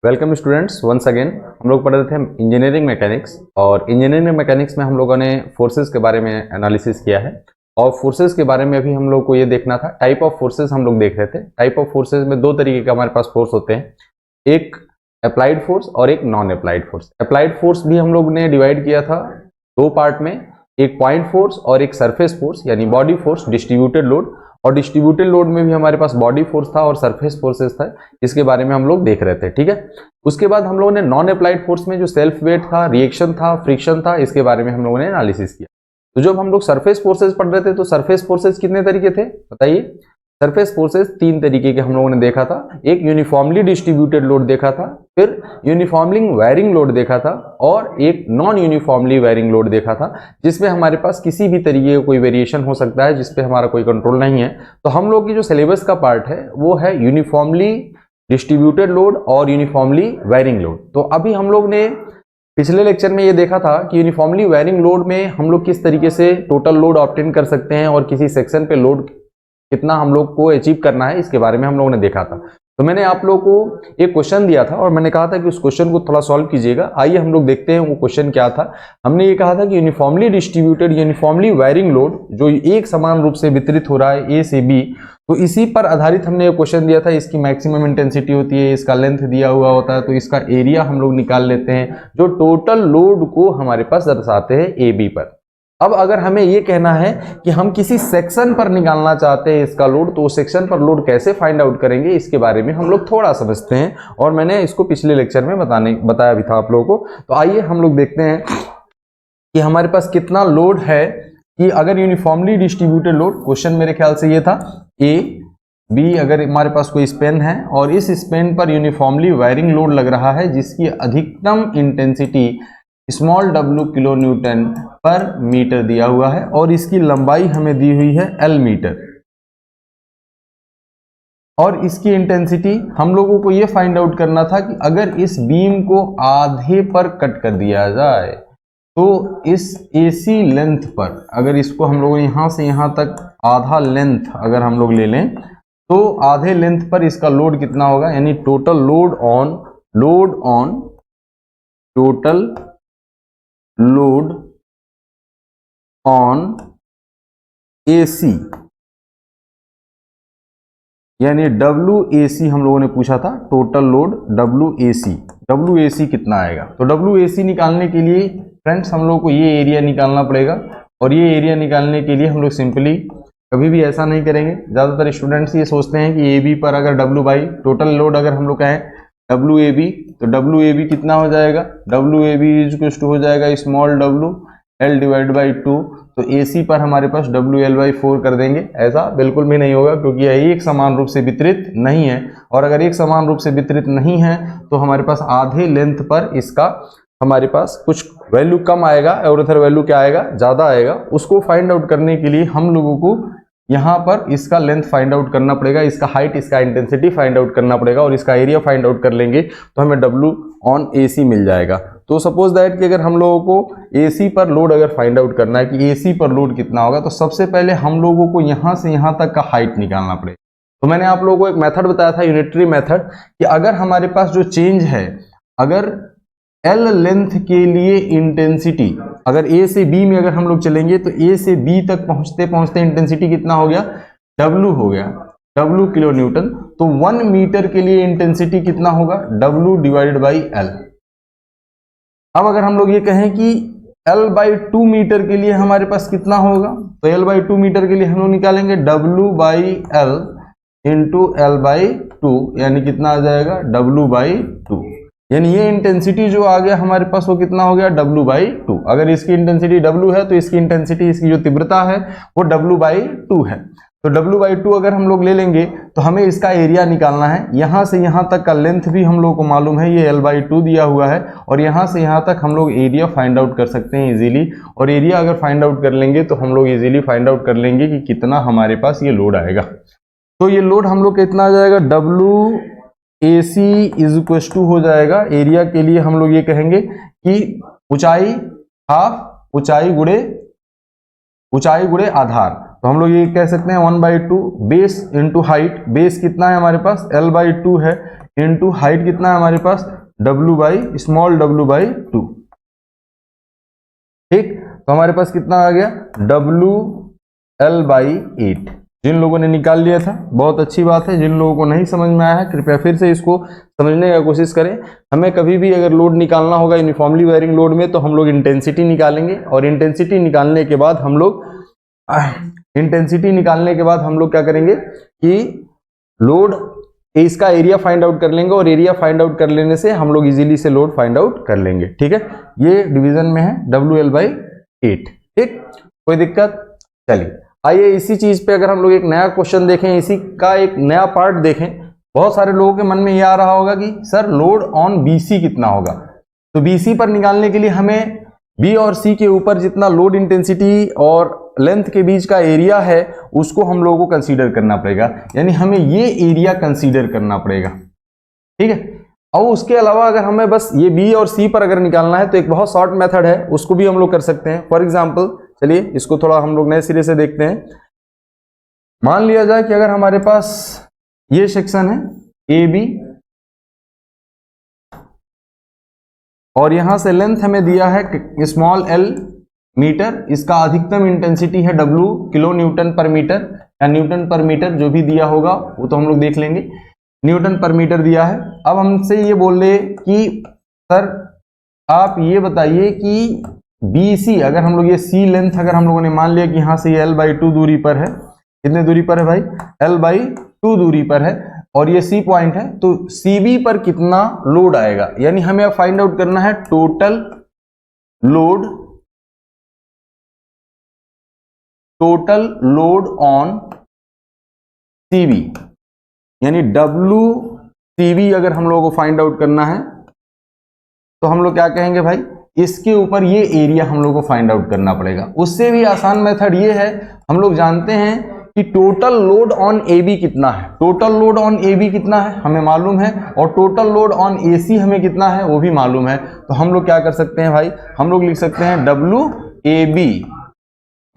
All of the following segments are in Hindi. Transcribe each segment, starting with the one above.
Welcome students once again. हम लोग पढ़ रहे थे इंजीनियरिंग मैकेनिक्स, और इंजीनियरिंग मैकेनिक्स में हम लोगों ने फोर्सेस के बारे में एनालिसिस किया है। और फोर्सेस के बारे में अभी हम लोग को ये देखना था, टाइप ऑफ फोर्सेस हम लोग देख रहे थे। टाइप ऑफ फोर्सेस में दो तरीके के हमारे पास फोर्स होते हैं, एक अप्लाइड फोर्स और एक non applied force. Applied force भी हम लोग ने डिवाइड किया था दो पार्ट में, एक पॉइंट फोर्स और एक सरफेस फोर्स यानी बॉडी फोर्स, डिस्ट्रीब्यूटेड लोड। और डिस्ट्रीब्यूटेड लोड में भी हमारे पास बॉडी फोर्स था और सरफेस फोर्सेस था, इसके बारे में हम लोग देख रहे थे। ठीक है, उसके बाद हम लोगों ने नॉन अप्लाइड फोर्स में जो सेल्फ वेट था, रिएक्शन था, फ्रिक्शन था, इसके बारे में हम लोगों ने एनालिसिस किया। तो जब हम लोग सरफेस फोर्सेस पढ़ रहे थे तो सरफेस फोर्सेस कितने तरीके थे बताइए। सरफेस फोर्सेस तीन तरीके के हम लोगों ने देखा था। एक यूनिफॉर्मली डिस्ट्रीब्यूटेड लोड देखा था, फिर यूनिफॉर्मली वेरिंग लोड देखा था, और एक नॉन यूनिफॉर्मली वेरिंग लोड देखा था, जिसमें हमारे पास किसी भी तरीके का कोई वेरिएशन हो सकता है, जिसपे हमारा कोई कंट्रोल नहीं है। तो हम लोग की जो सिलेबस का पार्ट है वो है यूनिफॉर्मली डिस्ट्रीब्यूटेड लोड और यूनिफॉर्मली वेरिंग लोड। तो अभी हम लोग ने पिछले लेक्चर में ये देखा था कि यूनिफॉर्मली वेरिंग लोड में हम लोग किस तरीके से टोटल लोड ऑब्टेन कर सकते हैं और किसी सेक्शन पे लोड कितना हम लोग को अचीव करना है, इसके बारे में हम लोगों ने देखा था। तो मैंने आप लोगों को एक क्वेश्चन दिया था और मैंने कहा था कि उस क्वेश्चन को थोड़ा सॉल्व कीजिएगा। आइए हम लोग देखते हैं वो क्वेश्चन क्या था। हमने ये कहा था कि uniformly distributed uniformly varying load जो एक समान रूप से वितरित हो रहा है ए से बी, तो इसी पर आधारित हमने ये क्वेश्चन दिया था। इसकी मैक्सिमम इंटेंसिटी होती है, इसका लेंथ दिया हुआ होता है, तो इसका एरिया हम लोग निकाल लेते हैं जो टोटल लोड को हमारे पास दर्शाते हैं ए बी पर। अब अगर हमें ये कहना है कि हम किसी सेक्शन पर निकालना चाहते हैं इसका लोड, तो सेक्शन पर लोड कैसे फाइंड आउट करेंगे, इसके बारे में हम लोग थोड़ा समझते हैं, और मैंने इसको पिछले लेक्चर में बताया भी था आप लोगों को। तो आइए हम लोग देखते हैं कि हमारे पास कितना लोड है। कि अगर यूनिफॉर्मली डिस्ट्रीब्यूटेड लोड, क्वेश्चन मेरे ख्याल से ये था ए बी, अगर हमारे पास कोई स्पेन है और इस स्पेन पर यूनिफॉर्मली वायरिंग लोड लग रहा है जिसकी अधिकतम intensity small w kilo Newton पर मीटर दिया हुआ है, और इसकी लंबाई हमें दी हुई है l मीटर, और इसकी इंटेंसिटी हम लोगों को यह फाइंड आउट करना था कि अगर इस बीम को आधे पर कट कर दिया जाए तो इस AC लेंथ पर, अगर इसको हम लोग यहां से यहां तक आधा लेंथ अगर हम लोग ले लें तो आधे लेंथ पर इसका लोड कितना होगा, यानी total load on total load on AC, यानी WAC हम लोगों ने पूछा था, टोटल लोड WAC कितना आएगा। तो WAC निकालने के लिए फ्रेंड्स हम लोग को ये एरिया निकालना पड़ेगा, और ये एरिया निकालने के लिए हम लोग सिंपली कभी भी ऐसा नहीं करेंगे। ज़्यादातर स्टूडेंट्स ये सोचते हैं कि AB पर अगर W बाई टोटल लोड अगर हम लोग कहें WAB, तो WAB कितना हो जाएगा, WAB इज टू हो जाएगा small w L divide by 2। तो AC पर हमारे पास WL बाई 4 कर देंगे। ऐसा बिल्कुल भी नहीं होगा क्योंकि यह एक समान रूप से वितरित नहीं है, और अगर एक समान रूप से वितरित नहीं है तो हमारे पास आधे लेंथ पर इसका हमारे पास कुछ वैल्यू कम आएगा और उधर वैल्यू क्या आएगा, ज़्यादा आएगा। उसको फाइंड आउट करने के लिए हम लोगों को यहाँ पर इसका लेंथ फाइंड आउट करना पड़ेगा, इसका हाइट, इसका इंटेंसिटी फाइंड आउट करना पड़ेगा, और इसका एरिया फाइंड आउट कर लेंगे तो हमें W ऑन AC मिल जाएगा। तो सपोज दैट कि अगर हम लोगों को AC पर लोड अगर फाइंड आउट करना है कि AC पर लोड कितना होगा, तो सबसे पहले हम लोगों को यहाँ से यहाँ तक का हाइट निकालना पड़ेगा। तो मैंने आप लोगों को एक मेथड बताया था, यूनिटरी मेथड, कि अगर हमारे पास जो चेंज है, अगर L लेंथ के लिए इंटेंसिटी, अगर A से B में अगर हम लोग चलेंगे तो A से B तक पहुंचते पहुंचते इंटेंसिटी कितना हो गया, W हो गया, W किलो न्यूटन। तो 1 मीटर के लिए इंटेंसिटी कितना होगा, W डिवाइडेड बाई L। अब अगर हम लोग ये कहें कि L बाई 2 मीटर के लिए हमारे पास कितना होगा, तो L बाई 2 मीटर के लिए हम लोग निकालेंगे W by L into L by 2, यानी कितना आ जाएगा, W बाई 2। यानी ये इंटेंसिटी जो आ गया हमारे पास वो कितना हो गया, W बाई 2। अगर इसकी इंटेंसिटी W है तो इसकी इंटेंसिटी, इसकी जो तीव्रता है वो W बाई 2 है। तो W बाई 2 अगर हम लोग ले लेंगे तो हमें इसका एरिया निकालना है। यहाँ से यहाँ तक का लेंथ भी हम लोग को मालूम है, ये L बाई 2 दिया हुआ है, और यहाँ से यहाँ तक हम लोग एरिया फाइंड आउट कर सकते हैं इजीली। और एरिया अगर फाइंड आउट कर लेंगे तो हम लोग इजीली फाइंड आउट कर लेंगे कि कितना हमारे पास ये लोड आएगा। तो ये लोड हम लोग कितना आ जाएगा, WAC इज इक्वल टू हो जाएगा, एरिया के लिए हम लोग ये कहेंगे कि ऊंचाई हाफ ऊंचाई गुणे आधार। तो हम लोग ये कह सकते हैं 1/2 बेस इंटू हाइट। बेस कितना है हमारे पास, L बाई 2 है, इंटू हाइट कितना है हमारे पास w by small w by 2। ठीक, तो हमारे पास कितना आ गया WL बाई 8। जिन लोगों ने निकाल लिया था बहुत अच्छी बात है, जिन लोगों को नहीं समझ में आया है कृपया फिर से इसको समझने का कोशिश करें। हमें कभी भी अगर लोड निकालना होगा यूनिफॉर्मली वेयरिंग लोड में तो हम लोग इंटेंसिटी निकालेंगे, और इंटेंसिटी निकालने के बाद हम लोग क्या करेंगे कि लोड इसका एरिया फाइंड आउट कर लेंगे, और एरिया फाइंड आउट कर लेने से हम लोग इजीली से लोड फाइंड आउट कर लेंगे। ठीक है, ये डिवीजन में है WL बाई 8। ठीक, कोई दिक्कत? चलिए आइए इसी चीज पे अगर हम लोग एक नया क्वेश्चन देखें, इसी का एक नया पार्ट देखें। बहुत सारे लोगों के मन में ये आ रहा होगा कि सर लोड ऑन BC कितना होगा। तो BC पर निकालने के लिए हमें B और C के ऊपर जितना लोड इंटेंसिटी और लेंथ के बीच का एरिया है उसको हम लोगों को कंसीडर करना पड़ेगा, यानी हमें ये एरिया कंसीडर करना पड़ेगा। ठीक है, और उसके अलावा अगर हमें बस ये B और C पर अगर निकालना है तो एक बहुत शॉर्ट मेथड है, उसको भी हम लोग कर सकते हैं। फॉर एग्जांपल चलिए इसको थोड़ा हम लोग नए सिरे से देखते हैं। मान लिया जाए कि अगर हमारे पास ये सेक्शन है AB और यहां से लेंथ हमें दिया है स्मॉल l मीटर, इसका अधिकतम इंटेंसिटी है W किलो न्यूटन पर मीटर या न्यूटन पर मीटर, जो भी दिया होगा वो तो हम लोग देख लेंगे, न्यूटन पर मीटर दिया है। अब हमसे ये बोल रहे कि सर आप ये बताइए कि BC अगर हम लोग ये C लेंथ अगर हम लोगों ने मान लिया कि यहां से ये L बाई 2 दूरी पर है, कितने दूरी पर है भाई L बाई 2 दूरी पर है, और ये C पॉइंट है, तो CB पर कितना लोड आएगा, यानी हमें अब फाइंड आउट करना है टोटल लोड ऑन CB, यानी WCB अगर हम लोगों को फाइंड आउट करना है तो हम लोग क्या कहेंगे भाई, इसके ऊपर ये एरिया हम लोग को फाइंड आउट करना पड़ेगा। उससे भी आसान मेथड ये है, हम लोग जानते हैं कि टोटल लोड ऑन AB कितना है, टोटल लोड ऑन AB कितना है हमें मालूम है, और टोटल लोड ऑन AC हमें कितना है वो भी मालूम है। तो हम लोग क्या कर सकते हैं भाई, हम लोग लिख सकते हैं WAB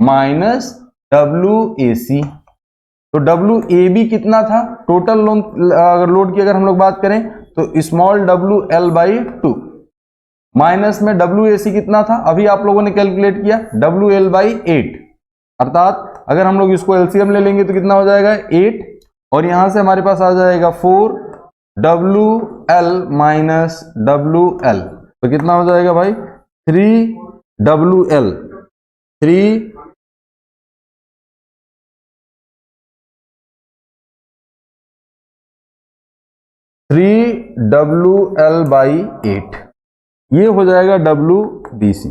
माइनस WAC। तो WAB कितना था टोटल लोड की अगर हम लोग बात करें तो स्मॉल WL बाई 2 माइनस में WAC कितना था, अभी आप लोगों ने कैलकुलेट किया WL बाई 8, अर्थात अगर हम लोग इसको LCM ले लेंगे तो कितना हो जाएगा 8, और यहां से हमारे पास आ जाएगा 4 WL माइनस WL, तो कितना हो जाएगा भाई 3 WL 3WL बाई 8, ये हो जाएगा WBC।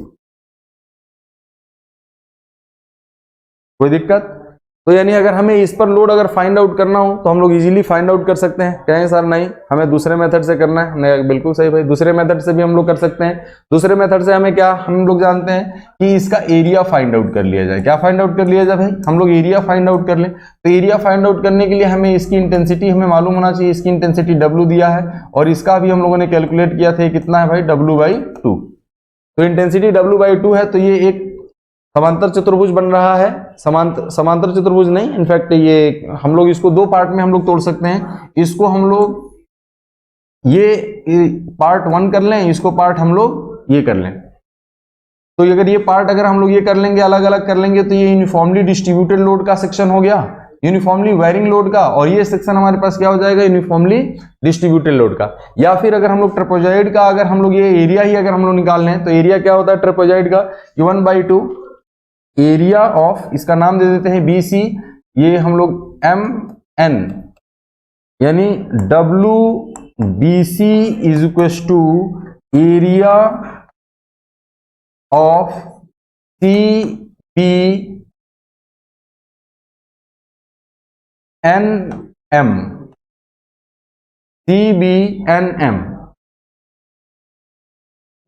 कोई दिक्कत? तो यानी अगर हमें इस पर लोड अगर फाइंड आउट करना हो तो हम लोग इजीली फाइंड आउट कर सकते हैं। कहें सर नहीं हमें दूसरे मेथड से करना है, नहीं बिल्कुल सही भाई, दूसरे मेथड से भी हम लोग कर सकते हैं। दूसरे मेथड से हमें क्या, हम लोग जानते हैं कि इसका एरिया फाइंड आउट कर लिया जाए। क्या फाइंड आउट कर लिया जाए भाई, हम लोग एरिया फाइंड आउट कर लें। तो एरिया फाइंड आउट करने के लिए हमें इसकी इंटेंसिटी हमें मालूम होना चाहिए, इसकी इंटेंसिटी W दिया है, और इसका भी हम लोगों ने कैलकुलेट किया था कितना है भाई W बाई 2। तो इंटेंसिटी W बाई 2 है, तो ये एक समांतर चतुर्भुज बन रहा है, समांतर चतुर्भुज नहीं, इनफैक्ट ये हम लोग इसको दो पार्ट में हम लोग तोड़ सकते हैं। इसको हम लोग ये पार्ट 1 कर लें, इसको पार्ट हम लोग ये कर लें। तो अगर ये पार्ट अगर हम लोग ये कर लेंगे, अलग अलग कर लेंगे, तो ये यूनिफॉर्मली डिस्ट्रीब्यूटेड लोड का सेक्शन हो गया, यूनिफॉर्मली वायरिंग लोड का, और ये सेक्शन हमारे पास क्या हो जाएगा यूनिफॉर्मली डिस्ट्रीब्यूटेड लोड का। या फिर अगर हम लोग ट्रेपेजॉइड का अगर हम लोग ये एरिया ही अगर हम लोग निकाल लें तो एरिया क्या होता है ट्रेपेजॉइड का 1/2 एरिया ऑफ, इसका नाम दे देते हैं BC, ये हम लोग MN, यानी WBC is equal to area of CBNM।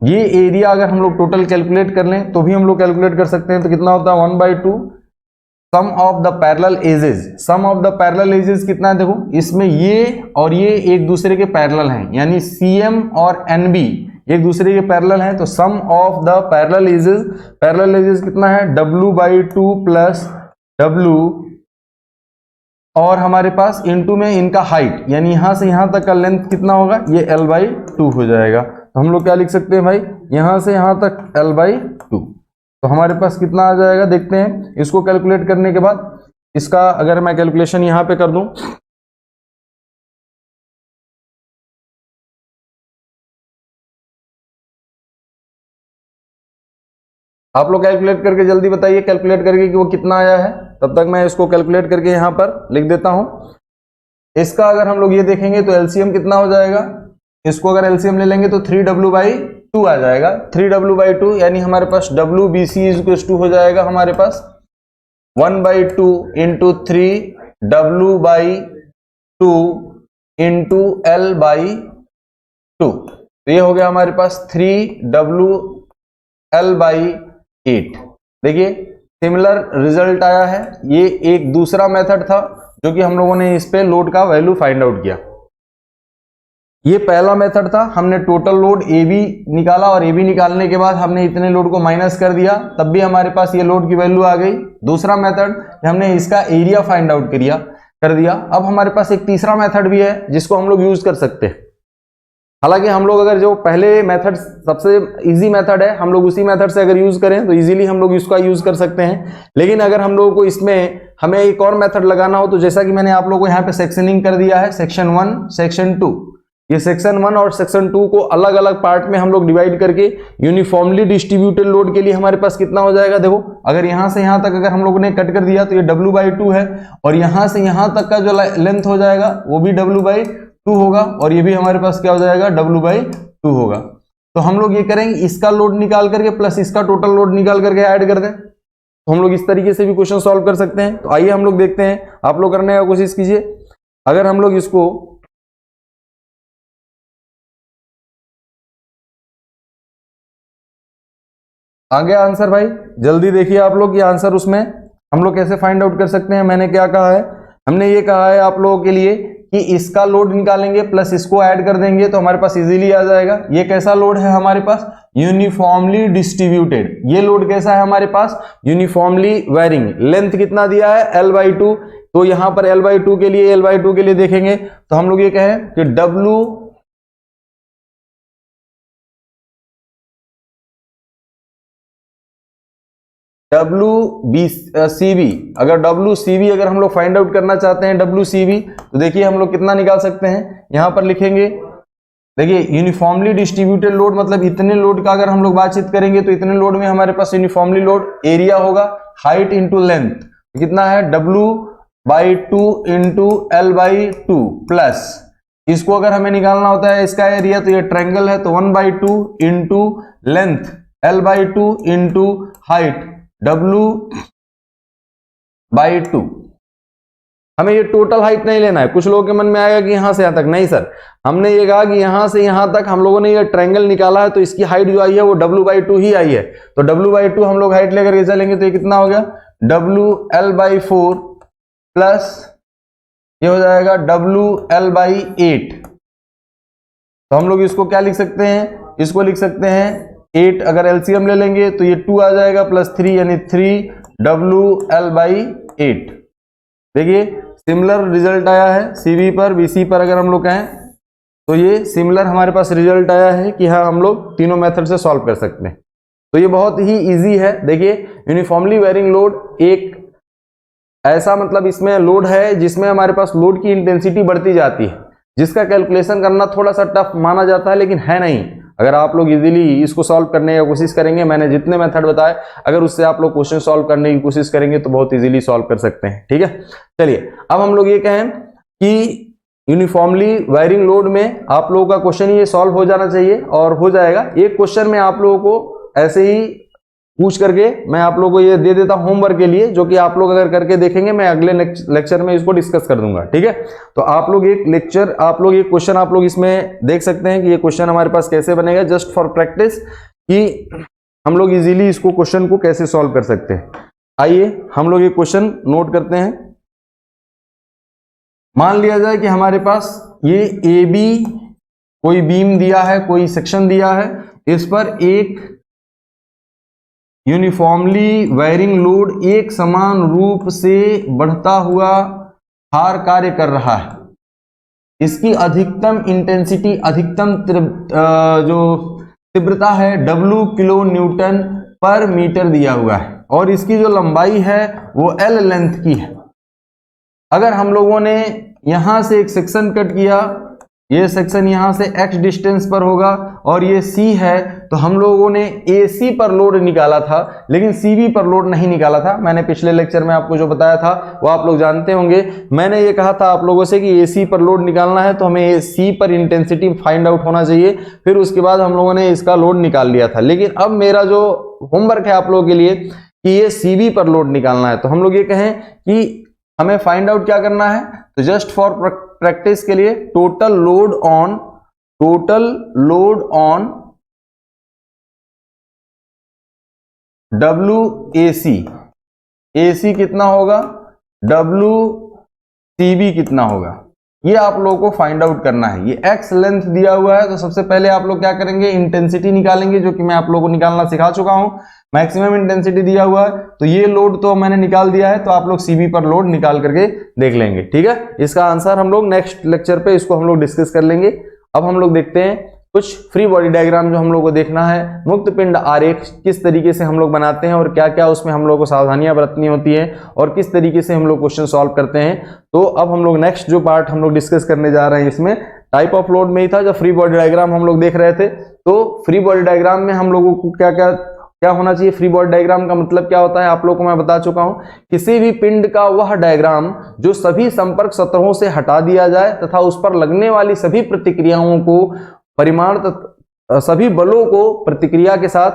ये एरिया अगर हम लोग टोटल कैलकुलेट कर लें तो भी हम लोग कैलकुलेट कर सकते हैं, तो कितना होता है 1/2 sum of the parallel edges. Sum of the parallel edges कितना है, देखो इसमें ये और ये एक दूसरे के पैरेलल हैं, यानी CM और NB एक दूसरे के पैरेलल हैं, तो सम ऑफ द पैरेलल एजेस कितना है W/2 प्लस W और हमारे पास इनटू में इनका हाइट, यानी यहां से यहां तक का लेंथ कितना होगा, ये l/2 हो जाएगा। तो हम लोग क्या लिख सकते हैं भाई, यहां से यहां तक l/2। तो हमारे पास कितना आ जाएगा, देखते हैं इसको कैलकुलेट करने के बाद। इसका अगर मैं कैलकुलेशन यहां पे कर दूं, आप लोग कैलकुलेट करके जल्दी बताइए, कैलकुलेट करके कि वो कितना आया है। तब तक मैं इसको कैलकुलेट करके यहां पर लिख देता हूं। इसका अगर हम लोग ये देखेंगे तो एलसीएम कितना हो जाएगा, इसको अगर एलसीएम ले लेंगे तो 3w/2 आ जाएगा। 3w/2 यानी हमारे पास WBC = हो जाएगा हमारे पास 1/2 × 3w/2 × l/2। तो ये हो गया हमारे पास 3w/l/8। देखिए सिमिलर रिजल्ट आया है। ये एक दूसरा मेथड था जो कि हम लोगों ने इस पे लोड का वैल्यू फाइंड आउट किया। ये पहला मेथड था, हमने टोटल लोड AB निकाला और AB निकालने के बाद हमने इतने लोड को माइनस कर दिया, तब भी हमारे पास ये लोड की वैल्यू आ गई। दूसरा मेथड हमने इसका एरिया फाइंड आउट कर दिया। अब हमारे पास एक तीसरा मेथड भी है जिसको हम लोग यूज कर सकते हैं। हालांकि हम लोग अगर जो पहले मेथड सबसे इजी मेथड है, हम लोग उसी मेथड से अगर यूज करें तो इजीली हम लोग इसका यूज कर सकते हैं। लेकिन अगर हम लोगों को इसमें हमें एक और मेथड लगाना हो तो जैसा कि मैंने आप लोगों को यहाँ पे सेक्शनिंग कर दिया है, सेक्शन 1 सेक्शन 2। ये सेक्शन 1 और सेक्शन 2 को अलग अलग पार्ट में हम लोग डिवाइड करके यूनिफॉर्मली डिस्ट्रीब्यूटेड लोड के लिए हमारे पास कितना हो जाएगा। देखो अगर यहां से यहां तक अगर हम लोगों ने कट कर दिया तो ये W/2 है, और यहां से यहां तक का जो लेंथ हो जाएगा वो भी W/2 होगा, और ये भी हमारे पास क्या हो जाएगा, W/2 होगा। तो हम लोग ये करेंगे, इसका लोड निकाल करके प्लस इसका टोटल लोड निकाल करके ऐड कर दें, तो हम लोग इस तरीके से भी क्वेश्चन सॉल्व कर सकते हैं। तो आइए हम लोग देखते हैं, आप लोग करने का कोशिश कीजिए। अगर हम लोग इसको आ गया आंसर भाई, जल्दी देखिए आप लोग ये आंसर, उसमें हम लोग कैसे फाइंड आउट कर सकते हैं। मैंने क्या कहा है, हमने ये कहा है आप लोगों के लिए कि इसका लोड निकालेंगे प्लस इसको ऐड कर देंगे तो हमारे पास इजीली आ जाएगा। ये कैसा लोड है हमारे पास, यूनिफॉर्मली डिस्ट्रीब्यूटेड। ये लोड कैसा है हमारे पास, यूनिफॉर्मली वेरिंग। लेंथ कितना दिया है, L/2। तो यहां पर L/2 के लिए देखेंगे तो हम लोग ये कहें कि WCB, अगर WCB अगर हम लोग फाइंड आउट करना चाहते हैं WCB, तो देखिए हम लोग कितना निकाल सकते हैं, यहां पर लिखेंगे। देखिए यूनिफॉर्मली डिस्ट्रीब्यूटेड लोड मतलब इतने लोड का अगर हम लोग बातचीत करेंगे तो इतने लोड में हमारे पास यूनिफॉर्मली लोड एरिया होगा, हाइट इंटू लेंथ कितना है, W/2 × L/2 प्लस इसको अगर हमें निकालना होता है इसका एरिया, तो ये ट्रायंगल है तो 1/2 into length L/2 into height W/2। हमें ये टोटल हाइट नहीं लेना है। कुछ लोगों के मन में आएगा कि यहां से यहां तक, नहीं सर, हमने ये कहा कि यहां से यहां तक हम लोगों ने ये ट्रायंगल निकाला है तो इसकी हाइट जो आई है वो W/2 ही आई है। तो W/2 हम लोग हाइट लेकर के चलेंगे तो ये कितना हो गया, WL/4 प्लस ये हो जाएगा WL/8। तो हम लोग इसको क्या लिख सकते हैं, इसको लिख सकते हैं 8, अगर एलसीएम ले लेंगे तो ये 2 आ जाएगा प्लस 3 यानी 3WL/8। देखिए सिमिलर रिजल्ट आया है सीबी पर, बीसी पर अगर हम लोग कहें तो ये सिमिलर हमारे पास रिजल्ट आया है कि हाँ हम लोग तीनों मेथड से सॉल्व कर सकते हैं। तो ये बहुत ही इजी है। देखिए यूनिफॉर्मली वेरिंग लोड एक ऐसा मतलब इसमें लोड है जिसमें हमारे पास लोड की इंटेंसिटी बढ़ती जाती है, जिसका कैलकुलेशन करना थोड़ा सा टफ माना जाता है, लेकिन है नहीं। अगर आप लोग इजीली इसको सॉल्व करने की कोशिश करेंगे, मैंने जितने मेथड बताए अगर उससे आप लोग क्वेश्चन सॉल्व करने की कोशिश करेंगे तो बहुत इजीली सॉल्व कर सकते हैं। ठीक है, चलिए अब हम लोग ये कहें कि यूनिफॉर्मली वायरिंग लोड में आप लोगों का क्वेश्चन ये सॉल्व हो जाना चाहिए, और हो जाएगा। एक क्वेश्चन में आप लोगों को ऐसे ही पूछ करके मैं आप लोगों को ये दे देता हूं होमवर्क के लिए, जो कि आप लोग अगर करके देखेंगे मैं अगले लेक्चर में इसको डिस्कस कर दूंगा। ठीक है, तो आप लोग एक क्वेश्चन आप लोग इसमें देख सकते हैं कि ये क्वेश्चन हमारे पास कैसे बनेगा, जस्ट फॉर प्रैक्टिस कि हम लोग इजीली इसको क्वेश्चन को कैसे सॉल्व कर सकते हैं। आइए हम लोग ये क्वेश्चन नोट करते हैं। मान लिया जाए कि हमारे पास ये ए बी कोई बीम दिया है, कोई सेक्शन दिया है, इस पर एक यूनिफॉर्मली वायरिंग लोड एक समान रूप से बढ़ता हुआ भार कार्य कर रहा है, इसकी अधिकतम इंटेंसिटी, अधिकतम जो तीव्रता है W किलो न्यूटन पर मीटर दिया हुआ है, और इसकी जो लंबाई है वो L लेंथ की है। अगर हम लोगों ने यहां से एक सेक्शन कट किया, ये सेक्शन यहां से x डिस्टेंस पर होगा और ये C है, तो हम लोगों ने AC पर लोड निकाला था लेकिन CV पर लोड नहीं निकाला था। मैंने पिछले लेक्चर में आपको जो बताया था वो आप लोग जानते होंगे। मैंने ये कहा था आप लोगों से कि AC पर लोड निकालना है तो हमें C पर इंटेंसिटी फाइंड आउट होना चाहिए, फिर उसके बाद हम लोगों ने इसका लोड निकाल लिया था। लेकिन अब मेरा जो होमवर्क है आप लोगों के लिए कि ये CV पर लोड निकालना है, तो हम लोग ये कहें कि हमें फाइंड आउट क्या करना है, तो जस्ट फॉर प्रैक्टिस के लिए total load on WAC, AC कितना होगा, WCB कितना होगा, ये आप लोगों को फाइंड आउट करना है। ये x लेंथ दिया हुआ है, तो सबसे पहले आप लोग क्या करेंगे, इंटेंसिटी निकालेंगे, जो कि मैं आप लोगों को निकालना सिखा चुका हूं। मैक्सिमम इंटेंसिटी दिया हुआ है, तो ये लोड तो मैंने निकाल दिया है, तो आप लोग सीबी पर लोड निकाल करके देख लेंगे। ठीक है, इसका आंसर हम लोग नेक्स्ट लेक्चर पे इसको हम लोग डिस्कस कर लेंगे। अब हम लोग देखते हैं कुछ फ्री बॉडी डायग्राम जो हम लोग को देखना है। मुक्त पिंड आरेख किस तरीके से हम लोग बनाते हैं और क्या क्या उसमें हम लोग को सावधानियां बरतनी होती हैं और किस तरीके से हम लोग क्वेश्चन सॉल्व करते हैं। तो अब हम लोग नेक्स्ट जो पार्ट हम लोग डिस्कस करने जा रहे हैं, इसमें टाइप ऑफ लोड में ही था, जब फ्री बॉडी डायग्राम हम लोग देख रहे थे। तो फ्री बॉडी डायग्राम में हम लोगों को क्या होना चाहिए, फ्री बॉडी डायग्राम का मतलब क्या होता है आप लोगों को मैं बता चुका हूं। किसी भी पिंड का वह डायग्राम जो सभी संपर्क सतहों से हटा दिया जाए तथा उस पर लगने वाली सभी प्रतिक्रियाओं को परिमाण सभी बलों को प्रतिक्रिया के साथ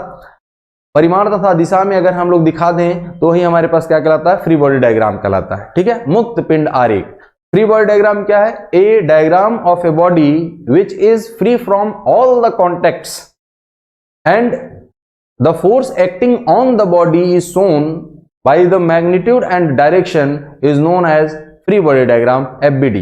परिमाण तथा दिशा में अगर हम लोग दिखा दें तो ही हमारे पास क्या कहलाता है, फ्री बॉडी डायग्राम कहलाता है। ठीक है, मुक्त पिंड आरेख। फ्री बॉडी डायग्राम क्या है, a diagram of a body which is free from all the contacts and the force acting on the body is shown by the magnitude and direction is known as free body diagram FBD।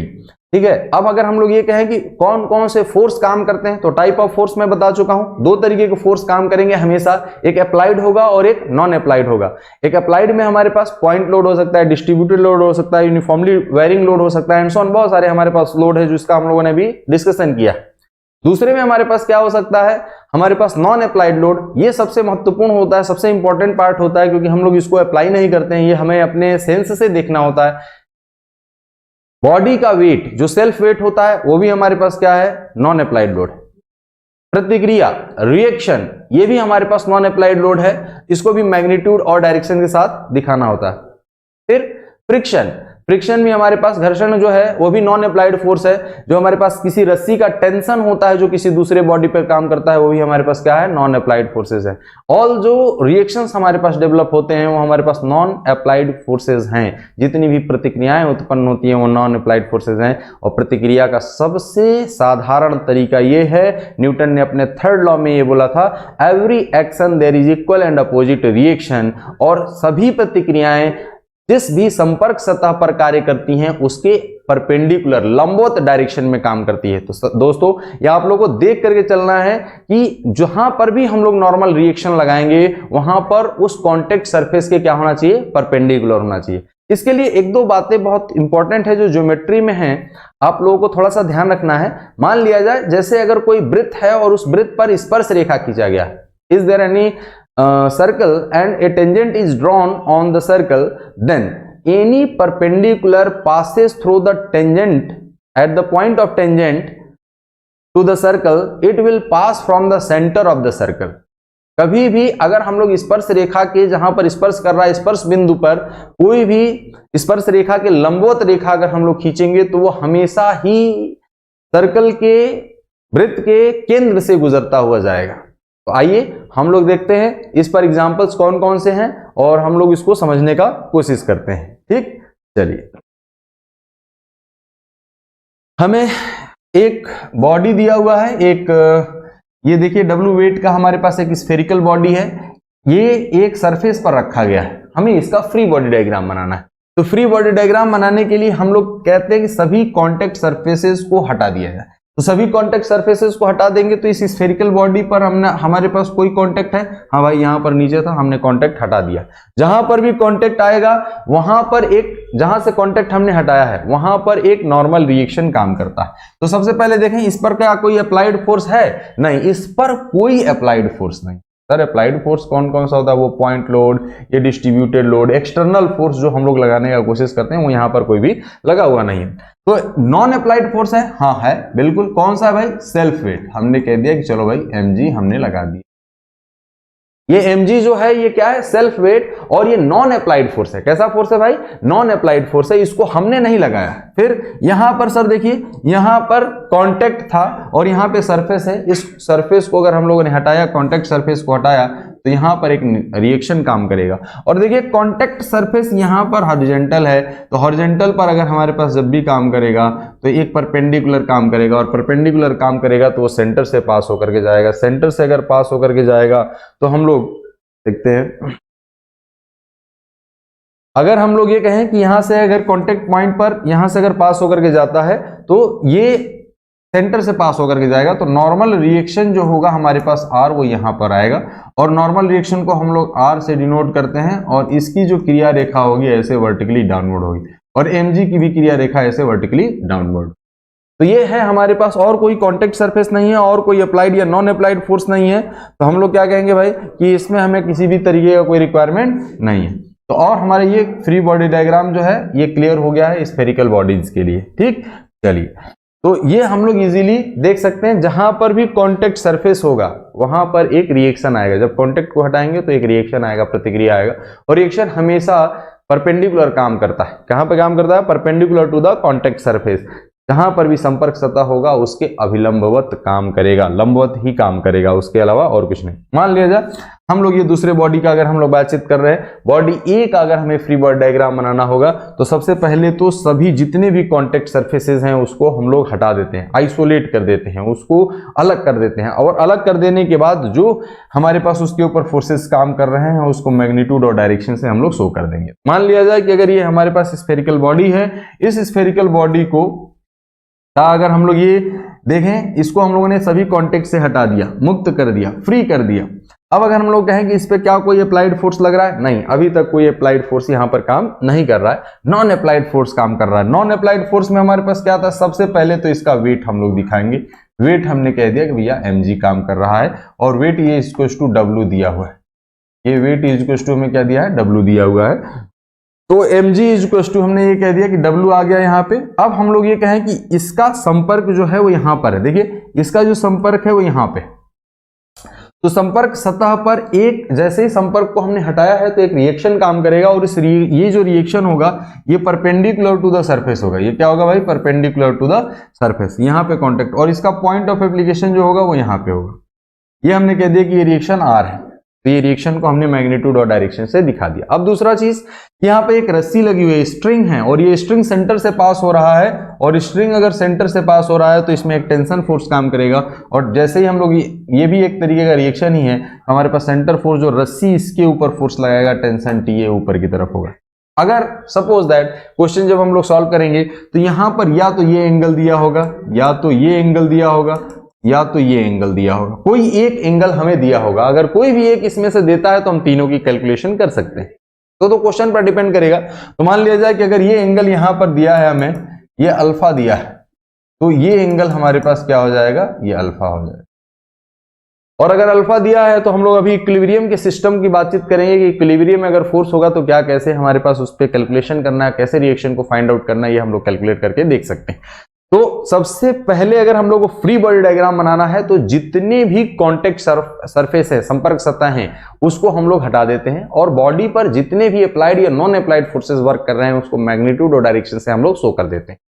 ठीक है, अब अगर हम लोग ये कहें कि कौन कौन से फोर्स काम करते हैं, तो टाइप ऑफ फोर्स मैं बता चुका हूं। दो तरीके के फोर्स काम करेंगे हमेशा, एक अप्लाइड होगा और एक नॉन अप्लाइड होगा। एक अप्लाइड में हमारे पास पॉइंट लोड हो सकता है, डिस्ट्रीब्यूटेड लोड हो सकता है, यूनिफॉर्मली वेरिंग लोड हो सकता है, एंड सो ऑन, बहुत सारे हमारे पास लोड है जिसका हम लोगों ने भी डिस्कशन किया। दूसरे में हमारे पास क्या हो सकता है, हमारे पास नॉन अप्लाइड लोड। ये सबसे महत्वपूर्ण होता है, सबसे इंपॉर्टेंट पार्ट होता है, क्योंकि हम लोग इसको अप्लाई नहीं करते हैं, ये हमें अपने सेंस से देखना होता है। बॉडी का वेट जो सेल्फ वेट होता है वो भी हमारे पास क्या है, नॉन अप्लाइड लोड है। प्रतिक्रिया रिएक्शन, ये भी हमारे पास नॉन अप्लाइड लोड है, इसको भी मैग्नीट्यूड और डायरेक्शन के साथ दिखाना होता है। फिर फ्रिक्शन, फ्रिक्शन में हमारे पास घर्षण जो है वो भी नॉन अप्लाइड फोर्स है। जो हमारे पास किसी रस्सी का टेंशन होता है जो किसी दूसरे बॉडी पर काम करता है, वो भी हमारे पास क्या है, नॉन अप्लाइड फोर्सेस है। ऑल जो रिएक्शंस हमारे पास डेवलप होते हैं वो हमारे पास नॉन अप्लाइड फोर्सेस हैं। जितनी भी प्रतिक्रियाएं उत्पन्न होती हैं वो नॉन अप्लाइड फोर्सेस हैं। और प्रतिक्रिया का सबसे साधारण तरीका ये है, न्यूटन ने अपने थर्ड लॉ में ये बोला था, every action there is equal and opposite reaction. और सभी प्रतिक्रियाएं जिस भी संपर्क सतह पर कार्य करती हैं उसके परपेंडिकुलर लंबवत डायरेक्शन में काम करती है। तो दोस्तों ये आप लोगों को देख करके चलना है कि जहां पर भी हम लोग नॉर्मल रिएक्शन लगाएंगे वहां पर उस कॉन्टेक्ट सरफेस के क्या होना चाहिए, परपेंडिकुलर होना चाहिए। इसके लिए एक दो बातें बहुत इंपॉर्टेंट है जो ज्योमेट्री में है, आप लोगों को थोड़ा सा ध्यान रखना है। मान लिया जाए जैसे अगर कोई वृत्त है और उस वृत्त पर स्पर्श रेखा खींचा गया, is there any circle and a tangent is drawn on the circle, then any perpendicular passes through the tangent at the point of tangent to the circle, it will pass from the center of the circle। कभी भी अगर हम लोग स्पर्श रेखा के जहां पर स्पर्श कर रहा है स्पर्श बिंदु पर कोई भी स्पर्श रेखा के लंबवत रेखा अगर हम लोग खींचेंगे तो वो हमेशा ही सर्कल के वृत्त के केंद्र से गुजरता हुआ जाएगा। तो आइए हम लोग देखते हैं इस पर एग्जांपल्स कौन कौन से हैं और हम लोग इसको समझने का कोशिश करते हैं। ठीक, चलिए हमें एक बॉडी दिया हुआ है, एक ये देखिए डब्ल्यू वेट का हमारे पास एक स्फेरिकल बॉडी है, ये एक सरफेस पर रखा गया है, हमें इसका फ्री बॉडी डायग्राम बनाना है। तो फ्री बॉडी डायग्राम बनाने के लिए हम लोग कहते हैं कि सभी कॉन्टेक्ट सरफेसेस को हटा दिया जाए। तो सभी कॉन्टेक्ट सरफेसेस को हटा देंगे तो इस स्फेरिकल बॉडी पर हमारे पास कोई कॉन्टेक्ट है, हाँ भाई यहाँ पर नीचे था, हमने कॉन्टेक्ट हटा दिया। जहां पर भी कॉन्टेक्ट आएगा वहां पर एक, जहां से कॉन्टेक्ट हमने हटाया है वहां पर एक नॉर्मल रिएक्शन काम करता है। तो सबसे पहले देखें इस पर क्या कोई अप्लाइड फोर्स है? नहीं, इस पर कोई अप्लाइड फोर्स नहीं। सर अप्लाइड फोर्स कौन कौन सा होता है? वो पॉइंट लोड, ये डिस्ट्रीब्यूटेड लोड, एक्सटर्नल फोर्स जो हम लोग लगाने का कोशिश करते हैं वो यहाँ पर कोई भी लगा हुआ नहीं है। तो नॉन अप्लाइड फोर्स है, हाँ है बिल्कुल। कौन सा है भाई? Self weight. हमने कह दिया कि चलो भाई mg हमने लगा दिया। ये mg जो है ये क्या है? Self weight. और ये नॉन अप्लाइड फोर्स है। कैसा फोर्स है भाई? नॉन अप्लाइड फोर्स है, इसको हमने नहीं लगाया। फिर यहां पर सर देखिए, यहां पर कांटेक्ट था और यहां पे सरफेस है। इस सरफेस को अगर हम लोगों ने हटाया, कांटेक्ट सरफेस को हटाया, तो यहां पर एक रिएक्शन काम करेगा। और देखिए कांटेक्ट सरफेस यहां पर हॉरिजॉन्टल है, तो हॉरिजॉन्टल पर अगर हमारे पास जब भी काम करेगा तो एक परपेंडिकुलर काम करेगा, और परपेंडिकुलर काम करेगा तो वो सेंटर से पास होकर के जाएगा। सेंटर से अगर पास होकर के जाएगा तो हम लोग देखते हैं, अगर हम लोग ये कहें कि यहां से अगर कांटेक्ट पॉइंट पर यहां से अगर पास होकर के जाता है तो ये सेंटर से पास होकर के जाएगा, तो नॉर्मल रिएक्शन जो होगा हमारे पास R वो यहां पर आएगा। और नॉर्मल रिएक्शन को हम लोग R से डिनोट करते हैं, और इसकी जो क्रिया रेखा होगी ऐसे वर्टिकली डाउनवर्ड होगी, और mg की भी क्रिया रेखा ऐसे वर्टिकली डाउनवर्ड। तो ये है हमारे पास, और कोई कॉन्टेक्ट सरफेस नहीं है, और कोई अप्लाइड या नॉन अप्लाइड फोर्स नहीं है। तो हम लोग क्या कहेंगे भाई कि इसमें हमें किसी भी तरीके का कोई रिक्वायरमेंट नहीं है। तो और हमारे ये फ्री बॉडी डायग्राम जो है ये क्लियर हो गया है स्फेरिकल बॉडीज के लिए। ठीक, चलिए, तो ये हम लोग इजीली देख सकते हैं, जहां पर भी कांटेक्ट सरफेस होगा वहां पर एक रिएक्शन आएगा। जब कांटेक्ट को हटाएंगे तो एक रिएक्शन आएगा, प्रतिक्रिया आएगा, और रिएक्शन हमेशा परपेंडिकुलर काम करता है। कहां पे काम करता है? Perpendicular to the contact surface. जहां पर भी संपर्क सतह होगा उसके अभिलंबवत काम करेगा, लंबवत ही काम करेगा, उसके अलावा और कुछ नहीं। मान लिया जाए हम लोग ये दूसरे बॉडी का अगर हम लोग बातचीत कर रहे हैं, बॉडी ए का अगर हमें फ्री बॉडी डायग्राम बनाना होगा तो सबसे पहले तो सभी जितने भी कांटेक्ट सरफेसेस हैं उसको हम लोग हटा देते हैं, आइसोलेट कर देते हैं, उसको अलग कर देते हैं। और अलग कर देने के बाद जो हमारे पास उसके ऊपर फोर्सेस काम कर रहे हैं उसको मैग्नीट्यूड और डायरेक्शन से हम लोग शो कर देंगे। मान लिया जाए कि अगर ये हमारे पास स्फेरिकल बॉडी है, इस स्फेरिकल बॉडी को अगर हम लोग ये देखें, इसको हम लोगों ने सभी कांटेक्ट से हटा दिया, मुक्त कर दिया, फ्री कर दिया। अब अगर हम लोग कहें कि इस पे क्या कोई अप्लाइड फोर्स लग रहा है? नहीं, अभी तक कोई अप्लाइड फोर्स यहां पर काम नहीं कर रहा है, नॉन अप्लाइड फोर्स काम कर रहा है। नॉन अप्लाइड फोर्स में हमारे पास क्या था? सबसे पहले तो इसका वेट हम लोग दिखाएंगे। वेट हमने कह दिया कि भैया mg काम कर रहा है, और वेट ये इक्वल्स टू w दिया हुआ है। ये वेट इक्वल्स टू हमें क्या दिया है? w दिया हुआ है। तो mg इक्वल्स टू हमने ये कह दिया कि w आ गया यहाँ पे। अब हम लोग ये कहें कि इसका संपर्क जो है वो यहां पर है। देखिए इसका जो संपर्क है वो यहां पे, तो संपर्क सतह पर एक, जैसे ही संपर्क को हमने हटाया है तो एक रिएक्शन काम करेगा, और ये जो रिएक्शन होगा ये परपेंडिकुलर टू द सरफेस होगा। ये क्या होगा भाई? Perpendicular to the surface. यहाँ पे कांटेक्ट, और इसका पॉइंट ऑफ एप्लीकेशन जो होगा वो यहाँ पे होगा। ये हमने कह दिया कि ये रिएक्शन R है, तो ये रिएक्शन को हमने मैग्नीट्यूड और डायरेक्शन से दिखा दिया। अब दूसरा चीज, यहाँ पे एक रस्सी लगी हुई है, स्ट्रिंग है, और ये स्ट्रिंग सेंटर से पास हो रहा है, और स्ट्रिंग अगर सेंटर से पास हो रहा है तो इसमें एक टेंशन फोर्स काम करेगा। और जैसे ही हम लोग ये भी एक तरीके का रिएक्शन ही है, हमारे पास सेंटर फोर्स जो रस्सी इसके ऊपर फोर्स लगाएगा, टेंशन TA ऊपर की तरफ होगा। अगर सपोज दैट क्वेश्चन जब हम लोग सॉल्व करेंगे तो यहाँ पर या तो ये एंगल दिया होगा, या तो ये एंगल दिया होगा, या तो ये एंगल दिया होगा, कोई एक एंगल हमें दिया होगा। अगर कोई भी एक इसमें से देता है तो हम तीनों की कैलकुलेशन कर सकते हैं। तो क्वेश्चन पर डिपेंड करेगा। तो मान लिया जाए कि अगर ये एंगल यहां पर दिया है, हमें ये अल्फा दिया है, तो ये एंगल हमारे पास क्या हो जाएगा? ये अल्फा हो जाएगा। और अगर अल्फा दिया है तो हम लोग अभी इक्विलिब्रियम के सिस्टम की बातचीत करेंगे कि इक्विलिब्रियम में अगर फोर्स होगा तो क्या, कैसे हमारे पास उस पर कैलकुलेशन करना है, कैसे रिएक्शन को फाइंड आउट करना है, ये हम लोग कैलकुलेट करके देख सकते हैं। तो सबसे पहले अगर हम लोग को फ्री बॉडी डायग्राम बनाना है तो जितने भी कांटेक्ट सरफेस है, संपर्क सतह हैं, उसको हम लोग हटा देते हैं, और बॉडी पर जितने भी अप्लाइड या नॉन अप्लाइड फोर्सेस वर्क कर रहे हैं उसको मैग्नीट्यूड और डायरेक्शन से हम लोग शो कर देते हैं।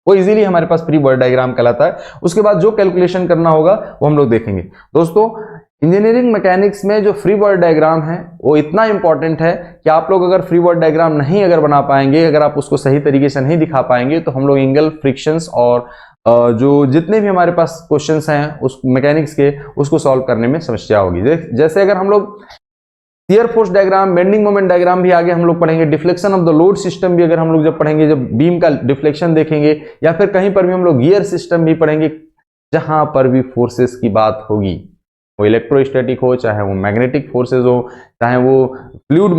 वो इजीली हमारे पास फ्री बॉडी डायग्राम कहलाता है। उसके बाद जो कैलकुलेशन करना होगा वो हम लोग देखेंगे। दोस्तों, इंजीनियरिंग मैकेनिक्स में जो फ्री बॉडी डायग्राम है वो इतना इंपॉर्टेंट है कि आप लोग अगर फ्री बॉडी डायग्राम नहीं अगर बना पाएंगे, अगर आप उसको सही तरीके से नहीं दिखा पाएंगे, तो हम लोग एंगल, फ्रिक्शंस और जो जितने भी हमारे पास क्वेश्चंस हैं उस मैकेनिक्स के, उसको सॉल्व करने में समस्या होगी। जैसे अगर हम लोग shear force diagram, bending moment diagram भी आगे हम लोग पढ़ेंगे, deflection of the load system भी अगर हम लोग जब पढ़ेंगे, जब बीम का डिफ्लेक्शन देखेंगे, या फिर कहीं पर भी हम लोग गियर सिस्टम भी पढ़ेंगे, जहां पर भी फोर्सेस की बात होगी, वो इलेक्ट्रोस्टैटिक हो, चाहे वो मैग्नेटिक फोर्सेस हो, चाहे वो फ्लूइड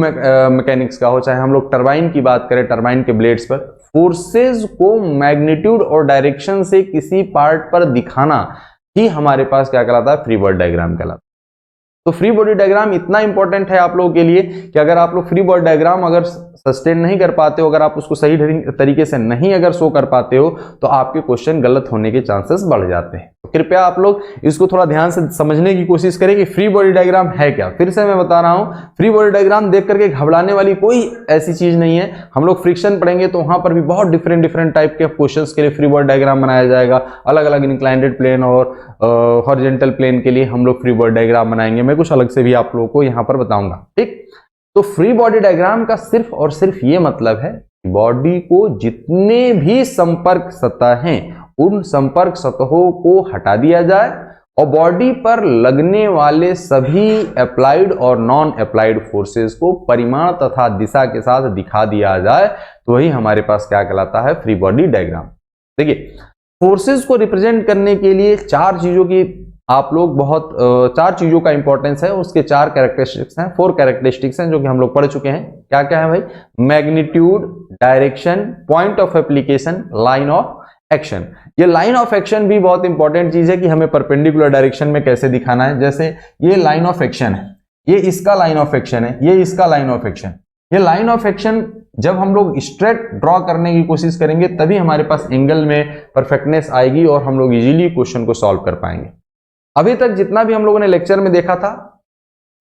मैकेनिक्स का हो, चाहे हम लोग टरबाइन की बात करें, टरबाइन के ब्लेड्स पर, फोर्सेस को मैग्नीट्यूड और डायरेक्शन से किसी पार्ट पर दिखाना ही हमारे पास क्या कहलाता है, फ्री बॉडी डायग्राम कहलाता है। तो फ्री बॉडी डायग्राम इतना इंपॉर्टेंट है आप लोगों के लिए कि अगर आप लोग फ्री बॉडी डायग्राम अगर सस्टेन नहीं कर पाते हो, अगर आप उसको सही तरीके से नहीं अगर शो कर पाते हो, तो आपके क्वेश्चन गलत होने के चांसेस बढ़ जाते हैं। तो कृपया आप लोग इसको थोड़ा ध्यान से समझने की कोशिश करें कि फ्री बॉडी डायग्राम है क्या। फिर से मैं बता रहा हूं, फ्री बॉडी डायग्राम देख करके घबराने वाली कोई ऐसी चीज नहीं है। हम लोग फ्रिक्शन पढ़ेंगे तो वहां पर भी बहुत डिफरेंट टाइप के क्वेश्चंस के लिए फ्री बॉडी डायग्राम बनाया जाएगा। अलग अलग इंक्लाइंडेड प्लेन और हॉरिजॉन्टल प्लेन के लिए हम लोग फ्री बॉडी डायग्राम बनाएंगे। मैं कुछ अलग से भी आप लोगों को यहां पर बताऊंगा, ठीक। तो फ्री बॉडी डायग्राम का सिर्फ और सिर्फ ये मतलब है कि बॉडी को जितने भी संपर्क सतह हैं उन संपर्क सतहों को हटा दिया जाए और बॉडी पर लगने वाले सभी अप्लाइड और नॉन अप्लाइड फोर्सेस को परिमाण तथा दिशा के साथ दिखा दिया जाए, तो वही हमारे पास क्या कहलाता है, फ्री बॉडी डायग्राम। देखिए, फोर्सेस को रिप्रेजेंट करने के लिए चार चीजों की आप लोग चार चीजों का इंपॉर्टेंस है, उसके चार कैरेक्टरिस्टिक्स हैं, 4 कैरेक्टरिस्टिक्स हैं जो कि हम लोग पढ़ चुके हैं। क्या क्या है भाई, magnitude, direction, point of application, line of action. ये लाइन ऑफ एक्शन भी बहुत इंपॉर्टेंट चीज है कि हमें परपेंडिकुलर डायरेक्शन में कैसे दिखाना है। जैसे ये लाइन ऑफ एक्शन है, ये इसका लाइन ऑफ एक्शन है, ये इसका लाइन ऑफ एक्शन। ये लाइन ऑफ एक्शन जब हम लोग स्ट्रेट ड्रॉ करने की कोशिश करेंगे तभी हमारे पास एंगल में परफेक्टनेस आएगी और हम लोग इजीली क्वेश्चन को सॉल्व कर पाएंगे। अभी तक जितना भी हम लोगों ने लेक्चर में देखा था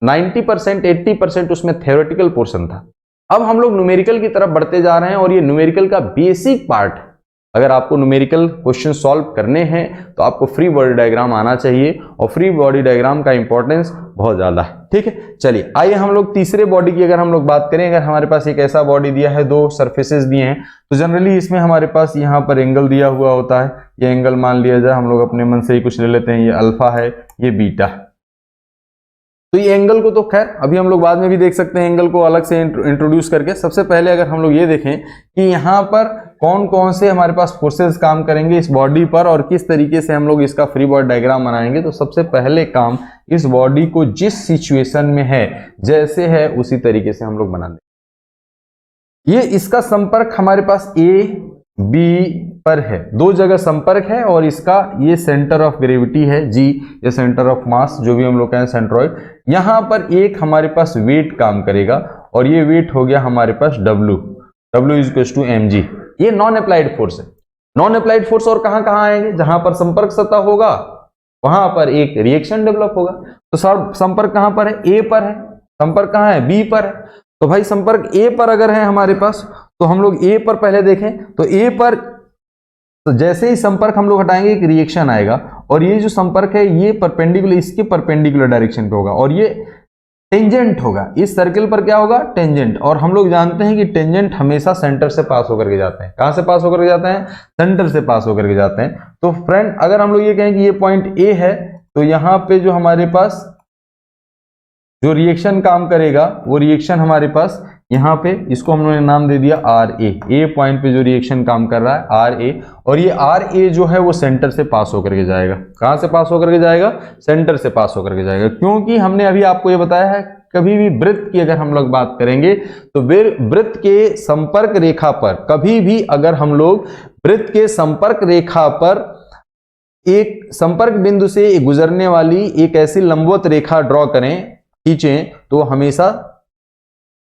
90% 80% उसमें थ्योरेटिकल पोर्शन था। अब हम लोग न्यूमेरिकल की तरफ बढ़ते जा रहे हैं और ये न्यूमेरिकल का बेसिक पार्ट है। अगर आपको न्यूमेरिकल क्वेश्चन सॉल्व करने हैं तो आपको फ्री बॉडी डायग्राम आना चाहिए और फ्री बॉडी डायग्राम का इंपॉर्टेंस बहुत ज्यादा है, ठीक है। चलिए आइए हम लोग तीसरे बॉडी की अगर हम लोग बात करें, अगर हमारे पास एक ऐसा बॉडी दिया है, 2 सरफेसेस दिए हैं, तो जनरली इसमें हमारे पास यहाँ पर एंगल दिया हुआ होता है। ये एंगल मान लिया जाए, हम लोग अपने मन से ही कुछ ले लेते हैं, ये अल्फा है, ये बीटा है। तो ये एंगल को तो खैर अभी हम लोग बाद में भी देख सकते हैं एंगल को अलग से इंट्रोड्यूस करके। सबसे पहले अगर हम लोग ये देखें कि यहाँ पर कौन कौन से हमारे पास फोर्सेस काम करेंगे इस बॉडी पर और किस तरीके से हम लोग इसका फ्री बॉडी डायग्राम बनाएंगे, तो सबसे पहले काम इस बॉडी को जिस सिचुएशन में है जैसे है उसी तरीके से हम लोग बना दें। ये इसका संपर्क हमारे पास ए बी पर है, 2 जगह संपर्क है और इसका ये सेंटर ऑफ ग्रेविटी है जी, ये सेंटर ऑफ मास जो भी हम लोग कहें सेंट्रॉइड। यहां पर एक हमारे पास वेट काम करेगा और ये वेट हो गया हमारे पास W इज टू mg। ये नॉन अप्लाइड फोर्स है। नॉन अप्लाइड फोर्स और कहां कहां आएंगे, जहां पर संपर्क सतह होगा वहां पर एक रिएक्शन डेवलप होगा। तो सर संपर्क कहां पर है, ए पर है। संपर्क कहां है, बी पर है। तो भाई संपर्क ए पर अगर है हमारे पास तो हम लोग ए पर पहले देखें, तो ए पर तो जैसे ही संपर्क हम लोग हटाएंगे एक रिएक्शन आएगा और ये जो संपर्क है ये परपेंडिकुलर, इसके परपेंडिकुलर डायरेक्शन पे होगा और ये टेंजेंट होगा। इस सर्किल पर क्या होगा, टेंजेंट। और हम लोग जानते हैं कि टेंजेंट हमेशा सेंटर से पास होकर के जाते हैं। कहां से पास होकर के जाते हैं, सेंटर से पास होकर के जाते हैं। तो फ्रेंड अगर हम लोग ये कहें कि ये पॉइंट ए है तो यहां पे जो हमारे पास जो रिएक्शन काम करेगा वो रिएक्शन हमारे पास यहाँ पे, इसको हमने नाम दे दिया आर ए पॉइंट पे जो रिएक्शन काम कर रहा है आर ए, और ये आर ए जो है वो सेंटर से पास होकर के जाएगा। कहां से पास होकर के जाएगा, सेंटर से पास होकर के जाएगा। क्योंकि हमने अभी आपको ये बताया है कभी भी वृत्त की अगर हम लोग बात करेंगे तो वृत्त के संपर्क रेखा पर, कभी भी अगर हम लोग वृत्त के संपर्क रेखा पर एक संपर्क बिंदु से गुजरने वाली एक ऐसी लंबवत रेखा ड्रॉ करें, खींचें, तो हमेशा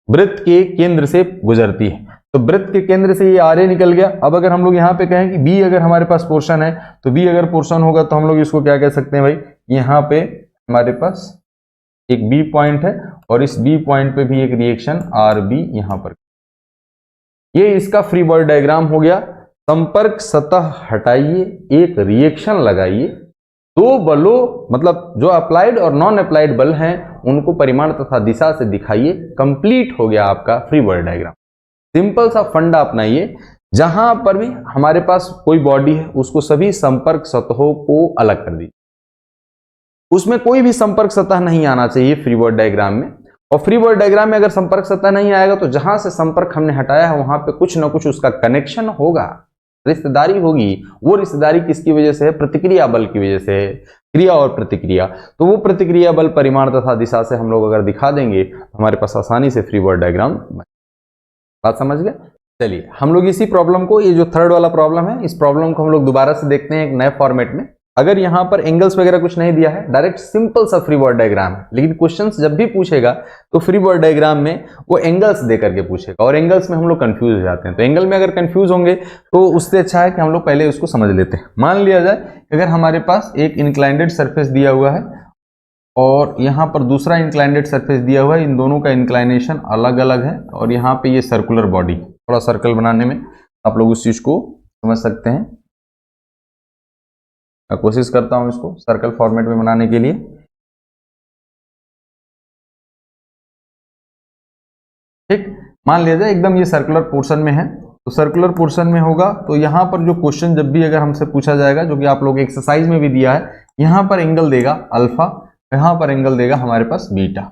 वृत्त के केंद्र से गुजरती है। तो वृत्त के केंद्र से ये आर ए निकल गया। अब अगर हम लोग यहाँ पे कहें कि बी अगर हमारे पास पोर्शन है तो बी अगर पोर्शन होगा तो हम लोग इसको क्या कह सकते हैं भाई, यहाँ पे हमारे पास एक बी पॉइंट है और इस बी पॉइंट पे भी एक रिएक्शन आर बी यहाँ पर। ये इसका फ्री बॉडी डायग्राम हो गया। संपर्क सतह हटाइए, एक रिएक्शन लगाइए, 2 बलों मतलब जो अप्लाइड और नॉन अप्लाइड बल हैं उनको परिमाण तथा दिशा से दिखाइए। कंप्लीट हो गया आपका फ्री बॉडी डायग्राम। सिंपल सा फंडा अपनाइए, जहां पर भी हमारे पास कोई बॉडी है उसको सभी संपर्क सतहों को अलग कर दीजिए, उसमें कोई भी संपर्क सतह नहीं आना चाहिए फ्री बॉडी डायग्राम में। और फ्री बॉडी डायग्राम में अगर संपर्क सतह नहीं आएगा तो जहां से संपर्क हमने हटाया है वहां पे कुछ ना कुछ उसका कनेक्शन होगा। रिश्तेदारी होगी, वो रिश्तेदारी किसकी वजह से है? प्रतिक्रिया बल की वजह से है। क्रिया और प्रतिक्रिया, तो वो प्रतिक्रिया बल परिमाण तथा दिशा से हम लोग अगर दिखा देंगे तो हमारे पास आसानी से फ्री बॉडी डायग्राम। बात समझ गए? चलिए हम लोग इसी प्रॉब्लम को, ये जो थर्ड वाला प्रॉब्लम है, इस प्रॉब्लम को हम लोग दोबारा से देखते हैं एक नए फॉर्मेट में। अगर यहाँ पर एंगल्स वगैरह कुछ नहीं दिया है, डायरेक्ट सिंपल सा फ्री बॉडी डायग्राम है, लेकिन क्वेश्चंस जब भी पूछेगा तो फ्री बॉडी डायग्राम में वो एंगल्स दे करके पूछेगा, और एंगल्स में हम लोग कंफ्यूज हो जाते हैं। तो एंगल में अगर कंफ्यूज होंगे तो उससे अच्छा है कि हम लोग पहले उसको समझ लेते हैं। मान लिया जाए अगर हमारे पास एक इंक्लाइंडेड सरफेस दिया हुआ है और यहाँ पर दूसरा इंक्लाइंडेड सरफेस दिया हुआ है, इन दोनों का इंक्लाइनेशन अलग अलग है, और यहाँ पे ये सर्कुलर बॉडी, थोड़ा सर्कल बनाने में आप लोग उस चीज को समझ सकते हैं। मैं कोशिश करता हूं इसको सर्कल फॉर्मेट में बनाने के लिए। ठीक, मान लिया जाए एकदम ये सर्कुलर पोर्शन में है, तो सर्कुलर पोर्शन में होगा तो यहाँ पर जो क्वेश्चन जब भी अगर हमसे पूछा जाएगा, जो कि आप लोग एक्सरसाइज में भी दिया है, यहाँ पर एंगल देगा अल्फा, यहाँ पर एंगल देगा हमारे पास बीटा,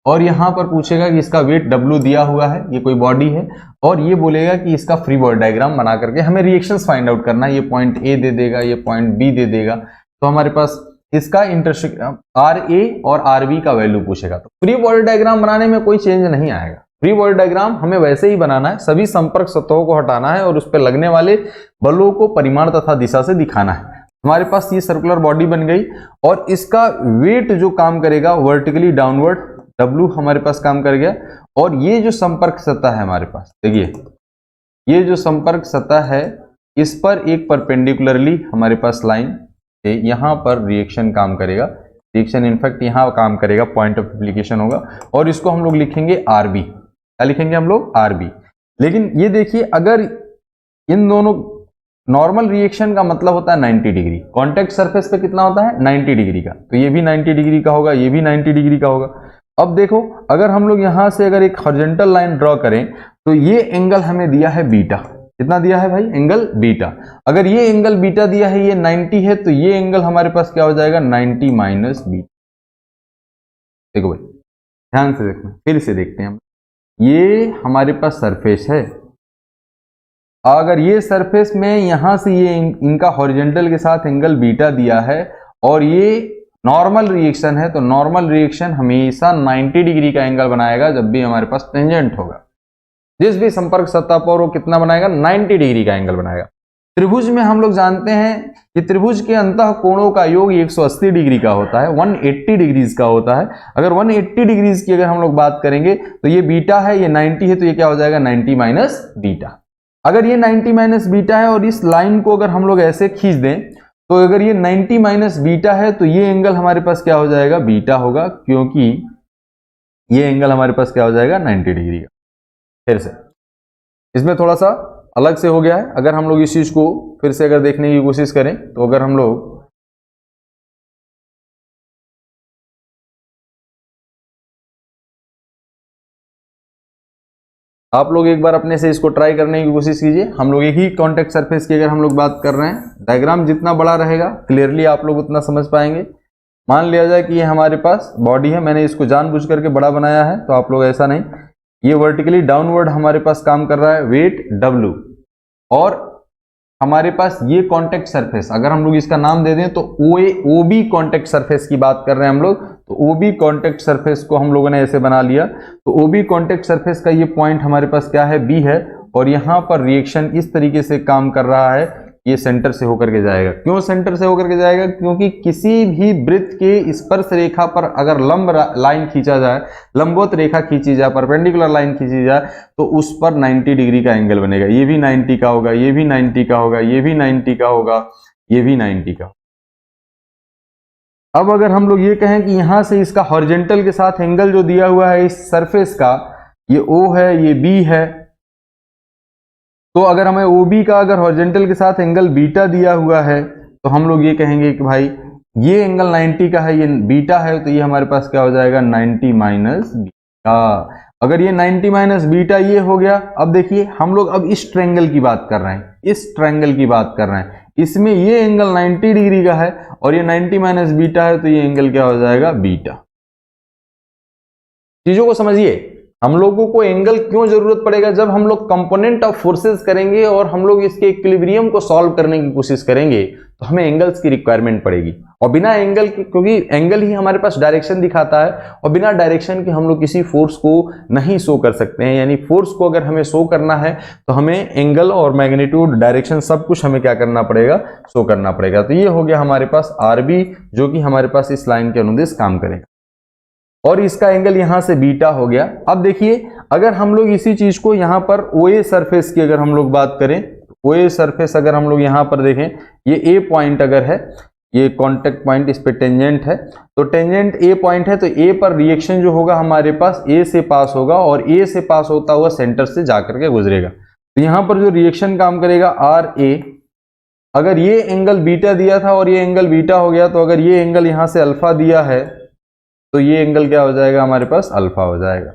और यहाँ पर पूछेगा कि इसका वेट W दिया हुआ है, ये कोई बॉडी है, और ये बोलेगा कि इसका फ्री बॉडी डायग्राम बना करके हमें रिएक्शंस फाइंड आउट करना है। ये पॉइंट A दे देगा, ये पॉइंट B दे देगा, तो हमारे पास इसका इंटरसेक्शन RA और RB का वैल्यू पूछेगा। तो फ्री बॉडी डायग्राम बनाने में कोई चेंज नहीं आएगा। फ्री बॉडी डायग्राम हमें वैसे ही बनाना है, सभी संपर्क सतहों को हटाना है और उस पर लगने वाले बलों को परिमाण तथा दिशा से दिखाना है। हमारे पास ये सर्कुलर बॉडी बन गई, और इसका वेट जो काम करेगा वर्टिकली डाउनवर्ड W हमारे पास काम कर गया, और ये जो संपर्क सतह है हमारे पास, देखिए ये जो संपर्क सतह है, इस पर एक परपेंडिकुलरली हमारे पास लाइन है, यहाँ पर रिएक्शन काम करेगा। रिएक्शन इनफैक्ट यहाँ काम करेगा, पॉइंट ऑफ एप्लीकेशन होगा, और इसको हम लोग लिखेंगे RB। क्या लिखेंगे हम लोग? RB। लेकिन ये देखिए, अगर इन दोनों नॉर्मल रिएक्शन का मतलब होता है 90 डिग्री, कॉन्टेक्ट सरफेस पे कितना होता है? 90 डिग्री का, तो ये भी 90 डिग्री का होगा, ये भी 90 डिग्री का होगा। अब देखो, अगर हम लोग यहां से अगर एक हॉरिजॉन्टल लाइन ड्रॉ करें तो ये एंगल हमें दिया है बीटा। कितना दिया है भाई? Angle beta. अगर ये एंगल बीटा दिया है, ये 90 है, तो ये एंगल हमारे पास क्या हो जाएगा? 90 माइनस बीटा। देखो भाई ध्यान से देखना, फिर से देखते हैं हम। ये हमारे पास सरफेस है, अगर ये सरफेस में यहां से ये इनका हॉरिजॉन्टल के साथ एंगल बीटा दिया है, और ये नॉर्मल रिएक्शन है, तो नॉर्मल रिएक्शन हमेशा 90 डिग्री का एंगल बनाएगा जब भी हमारे पास टेंजेंट होगा। जिस भी संपर्क सतह पर वो कितना बनाएगा? 90 डिग्री का एंगल बनाएगा। त्रिभुज में हम लोग जानते हैं कि त्रिभुज के अंतः कोणों का योग 180 डिग्री का होता है, 180 डिग्रीज का होता है। अगर 180 डिग्रीज की अगर हम लोग बात करेंगे तो ये बीटा है, ये 90 है, तो ये क्या हो जाएगा? 90 माइनस बीटा। अगर ये 90 माइनस बीटा है और इस लाइन को अगर हम लोग ऐसे खींच दें, तो अगर ये 90 माइनस बीटा है तो ये एंगल हमारे पास क्या हो जाएगा? बीटा होगा, क्योंकि ये एंगल हमारे पास क्या हो जाएगा? 90 डिग्री का। फिर से इसमें थोड़ा सा अलग से हो गया है। अगर हम लोग इस चीज को फिर से अगर देखने की कोशिश करें, तो अगर हम लोग आप लोग एक बार अपने से इसको ट्राई करने की कोशिश कीजिए। हम लोग एक ही कॉन्टेक्ट सरफेस की अगर हम लोग बात कर रहे हैं, डायग्राम जितना बड़ा रहेगा क्लियरली आप लोग उतना समझ पाएंगे। मान लिया जाए कि ये हमारे पास बॉडी है, मैंने इसको जानबूझ करके बड़ा बनाया है, तो आप लोग ऐसा नहीं, ये वर्टिकली डाउनवर्ड हमारे पास काम कर रहा है, वेट W, और हमारे पास ये कॉन्टेक्ट सरफेस, अगर हम लोग इसका नाम दे दें तो OB कॉन्टेक्ट सरफेस की बात कर रहे हैं हम लोग, तो OB कॉन्टेक्ट सरफेस को हम लोगों ने ऐसे बना लिया। तो OB कॉन्टेक्ट सरफेस का ये पॉइंट हमारे पास क्या है? B है, और यहाँ पर रिएक्शन इस तरीके से काम कर रहा है, ये सेंटर से होकर के जाएगा। क्यों सेंटर से होकर के जाएगा? क्योंकि किसी भी वृत्त के स्पर्श रेखा पर अगर लंब लाइन खींचा जाए, लंबवत रेखा खींची जाए, परपेंडिकुलर लाइन खींची जाए, तो उस पर 90 डिग्री का एंगल बनेगा। ये भी 90 का होगा, ये भी 90 का होगा, ये भी 90 का होगा, ये भी 90 का। अब अगर हम लोग ये कहें कि यहां से इसका हॉरिजॉन्टल के साथ एंगल जो दिया हुआ है इस सरफेस का, ये O है, ये B है, तो अगर हमें OB का अगर हॉरिजॉन्टल के साथ एंगल बीटा दिया हुआ है, तो हम लोग ये कहेंगे कि भाई ये एंगल 90 का है, ये बीटा है, तो ये हमारे पास क्या हो जाएगा? 90 माइनस बीटा। अगर ये 90 माइनस बीटा ये हो गया। अब देखिए हम लोग अब इस ट्रायंगल की बात कर रहे हैं, इस ट्रायंगल की बात कर रहे हैं, इसमें ये एंगल 90 डिग्री का है और ये 90 माइनस बीटा है, तो ये एंगल क्या हो जाएगा? बीटा। चीजों को समझिए, हम लोगों को एंगल क्यों जरूरत पड़ेगा? जब हम लोग कंपोनेंट ऑफ फोर्सेस करेंगे और हम लोग इसके इक्विलिब्रियम को सॉल्व करने की कोशिश करेंगे तो हमें एंगल्स की रिक्वायरमेंट पड़ेगी। और बिना एंगल के, क्योंकि एंगल ही हमारे पास डायरेक्शन दिखाता है और बिना डायरेक्शन के हम लोग किसी फोर्स को नहीं शो कर सकते हैं। यानी फोर्स को अगर हमें शो करना है तो हमें एंगल और मैग्नीट्यूड, डायरेक्शन सब कुछ हमें क्या करना पड़ेगा? शो करना पड़ेगा। तो ये हो गया हमारे पास आरबी, जो कि हमारे पास इस लाइन के अनुदिश काम करेगा और इसका एंगल यहां से बीटा हो गया। अब देखिए, अगर हम लोग इसी चीज को यहां पर ओए सरफेस की अगर हम लोग बात करें, ओए सरफेस अगर हम लोग यहां पर देखें, ये ए पॉइंट अगर है, ये कांटेक्ट पॉइंट, इस पे टेंजेंट है, तो टेंजेंट ए पॉइंट है, तो ए पर रिएक्शन जो होगा हमारे पास ए से पास होगा और ए से पास होता हुआ सेंटर से जाकर के गुजरेगा। तो यहां पर जो रिएक्शन काम करेगा आर ए, अगर ये एंगल बीटा दिया था और ये एंगल बीटा हो गया, तो अगर ये एंगल यहां से अल्फा दिया है तो ये एंगल क्या हो जाएगा? हमारे पास अल्फा हो जाएगा।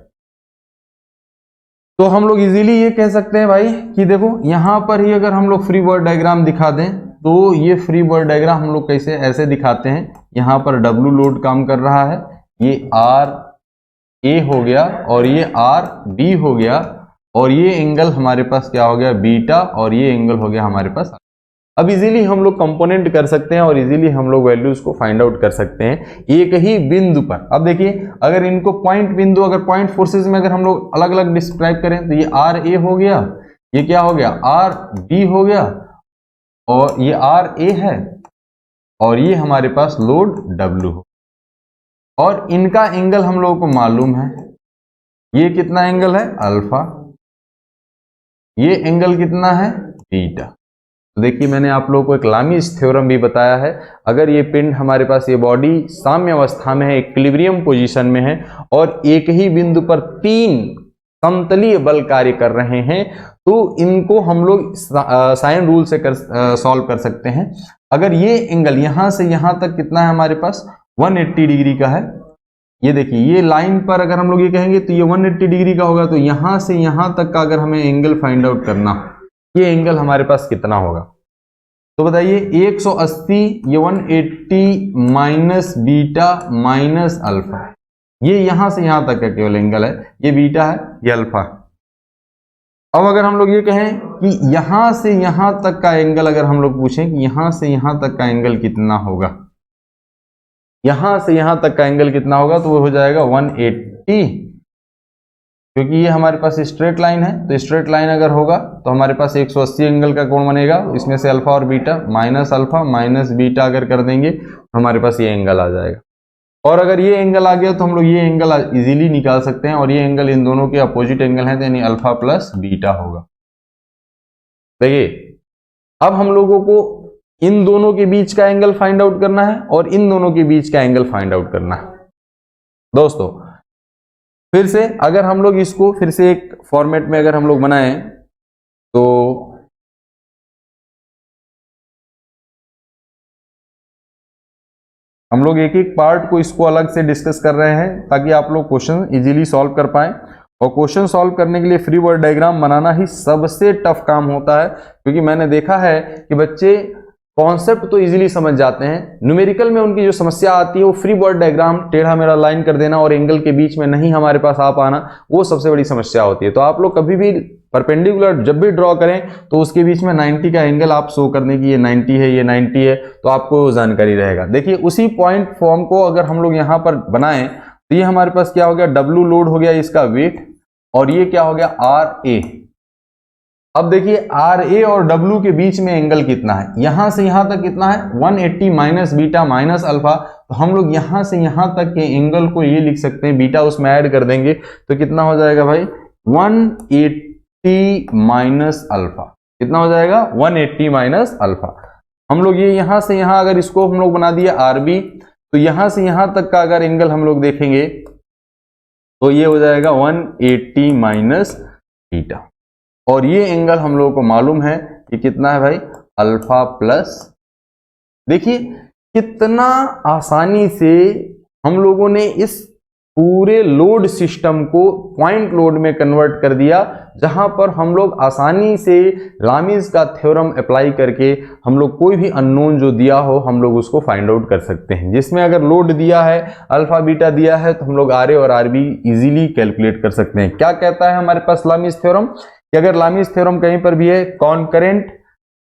तो हम लोग इजीली ये कह सकते हैं भाई कि देखो यहां पर ही अगर हम लोग फ्री बॉडी डायग्राम दिखा दें तो ये फ्री बॉडी डायग्राम हम लोग कैसे ऐसे दिखाते हैं, यहां पर डब्ल्यू लोड काम कर रहा है, ये आर ए हो गया और ये आर बी हो गया और ये एंगल हमारे पास क्या हो गया? बीटा, और ये एंगल हो गया हमारे पास। अब इजीली हम लोग कंपोनेंट कर सकते हैं और इजीली हम लोग वैल्यूज को फाइंड आउट कर सकते हैं एक ही बिंदु पर। अब देखिए, अगर इनको पॉइंट बिंदु, अगर पॉइंट फोर्सेस में अगर हम लोग अलग अलग डिस्क्राइब करें तो ये आर ए हो गया, ये क्या हो गया? आर बी हो गया, और ये आर ए है और ये हमारे पास लोड डब्ल्यू हो, और इनका एंगल हम लोगों को मालूम है। ये कितना एंगल है? अल्फा। ये एंगल कितना है? बीटा। तो देखिए, मैंने आप लोगों को एक लामीज थ्योरम भी बताया है। अगर ये पिंड हमारे पास, ये बॉडी साम्य अवस्था में है, इक्विलिब्रियम पोजीशन में है और एक ही बिंदु पर 3 समतलीय बल कार्य कर रहे हैं, तो इनको हम लोग साइन रूल से सॉल्व कर सकते हैं। अगर ये एंगल यहां से यहां तक कितना है हमारे पास? 180 डिग्री का है। ये देखिए, ये लाइन पर अगर हम लोग ये कहेंगे तो ये 180 डिग्री का होगा। तो यहां से यहां तक का अगर हमें एंगल फाइंड आउट करना, ये एंगल हमारे पास कितना होगा? तो बताइए, 180, ये 180 माइनस बीटा माइनस अल्फा, ये यहां से यहां तक का केवल एंगल है, ये बीटा है, ये अल्फा है। अब अगर हम लोग ये कहें कि यहां से यहां तक का एंगल, अगर हम लोग पूछें कि यहां से यहां तक का एंगल कितना होगा, यहां से यहां तक का एंगल कितना होगा, तो वो हो जाएगा 180, क्योंकि ये हमारे पास स्ट्रेट लाइन है। तो स्ट्रेट लाइन अगर होगा तो हमारे पास 180 एंगल का कोण बनेगा, इसमें से अल्फा और beta, minus alpha minus beta अगर कर देंगे तो हमारे पास ये एंगल आ जाएगा। और अगर ये एंगल आ गया तो हम लोग ये एंगल इजीली निकाल सकते हैं, और ये एंगल इन दोनों के अपोजिट एंगल है, यानी अल्फा प्लस बीटा होगा। देखिए, अब हम लोगों को इन दोनों के बीच का एंगल फाइंड आउट करना है और इन दोनों के बीच का एंगल फाइंड आउट करना है। दोस्तों, फिर से अगर हम लोग इसको फिर से एक फॉर्मेट में अगर हम लोग बनाएं तो हम लोग एक एक पार्ट को इसको अलग से डिस्कस कर रहे हैं ताकि आप लोग क्वेश्चन इजीली सॉल्व कर पाएं। और क्वेश्चन सॉल्व करने के लिए फ्री बॉडी डायग्राम बनाना ही सबसे टफ काम होता है, क्योंकि मैंने देखा है कि बच्चे कॉन्सेप्ट तो इजीली समझ जाते हैं, न्यूमेरिकल में उनकी जो समस्या आती है वो फ्री बॉडी डायग्राम टेढ़ा मेढ़ा लाइन कर देना और एंगल के बीच में नहीं हमारे पास आ पाना, वो सबसे बड़ी समस्या होती है। तो आप लोग कभी भी परपेंडिकुलर जब भी ड्रॉ करें तो उसके बीच में 90 का एंगल आप शो करने की, ये 90 है, ये 90 है, तो आपको जानकारी रहेगा। देखिए, उसी पॉइंट फॉर्म को अगर हम लोग यहाँ पर बनाएं तो ये हमारे पास क्या हो गया? डब्ल्यू लोड हो गया इसका वेट, और ये क्या हो गया? R A. अब देखिए, आर ए और डब्ल्यू के बीच में एंगल कितना है? यहां से यहां तक कितना है? 180 माइनस बीटा माइनस अल्फा। तो हम लोग यहां से यहां तक के एंगल को ये लिख सकते हैं, बीटा उसमें ऐड कर देंगे तो कितना हो जाएगा भाई? 180 माइनस अल्फा। कितना हो जाएगा? 180 माइनस अल्फा। हम लोग ये यहां से यहां अगर इसको हम लोग बना दिया आरबी, तो यहां से यहां तक का अगर एंगल हम लोग देखेंगे तो ये हो जाएगा 180 माइनस बीटा, और ये एंगल हम लोगों को मालूम है कि कितना है भाई? Alpha plus. देखिए, कितना आसानी से हम लोगों ने इस पूरे लोड सिस्टम को पॉइंट लोड में कन्वर्ट कर दिया, जहां पर हम लोग आसानी से लामीज का थ्योरम अप्लाई करके हम लोग कोई भी अननोन जो दिया हो हम लोग उसको फाइंड आउट कर सकते हैं। जिसमें अगर लोड दिया है, अल्फा बीटा दिया है, तो हम लोग आर ए और आर बी इजीली कैलकुलेट कर सकते हैं। क्या कहता है हमारे पास लामीज थ्योरम कि अगर लामीज थ्योरम कहीं पर भी है, कॉन्करेंट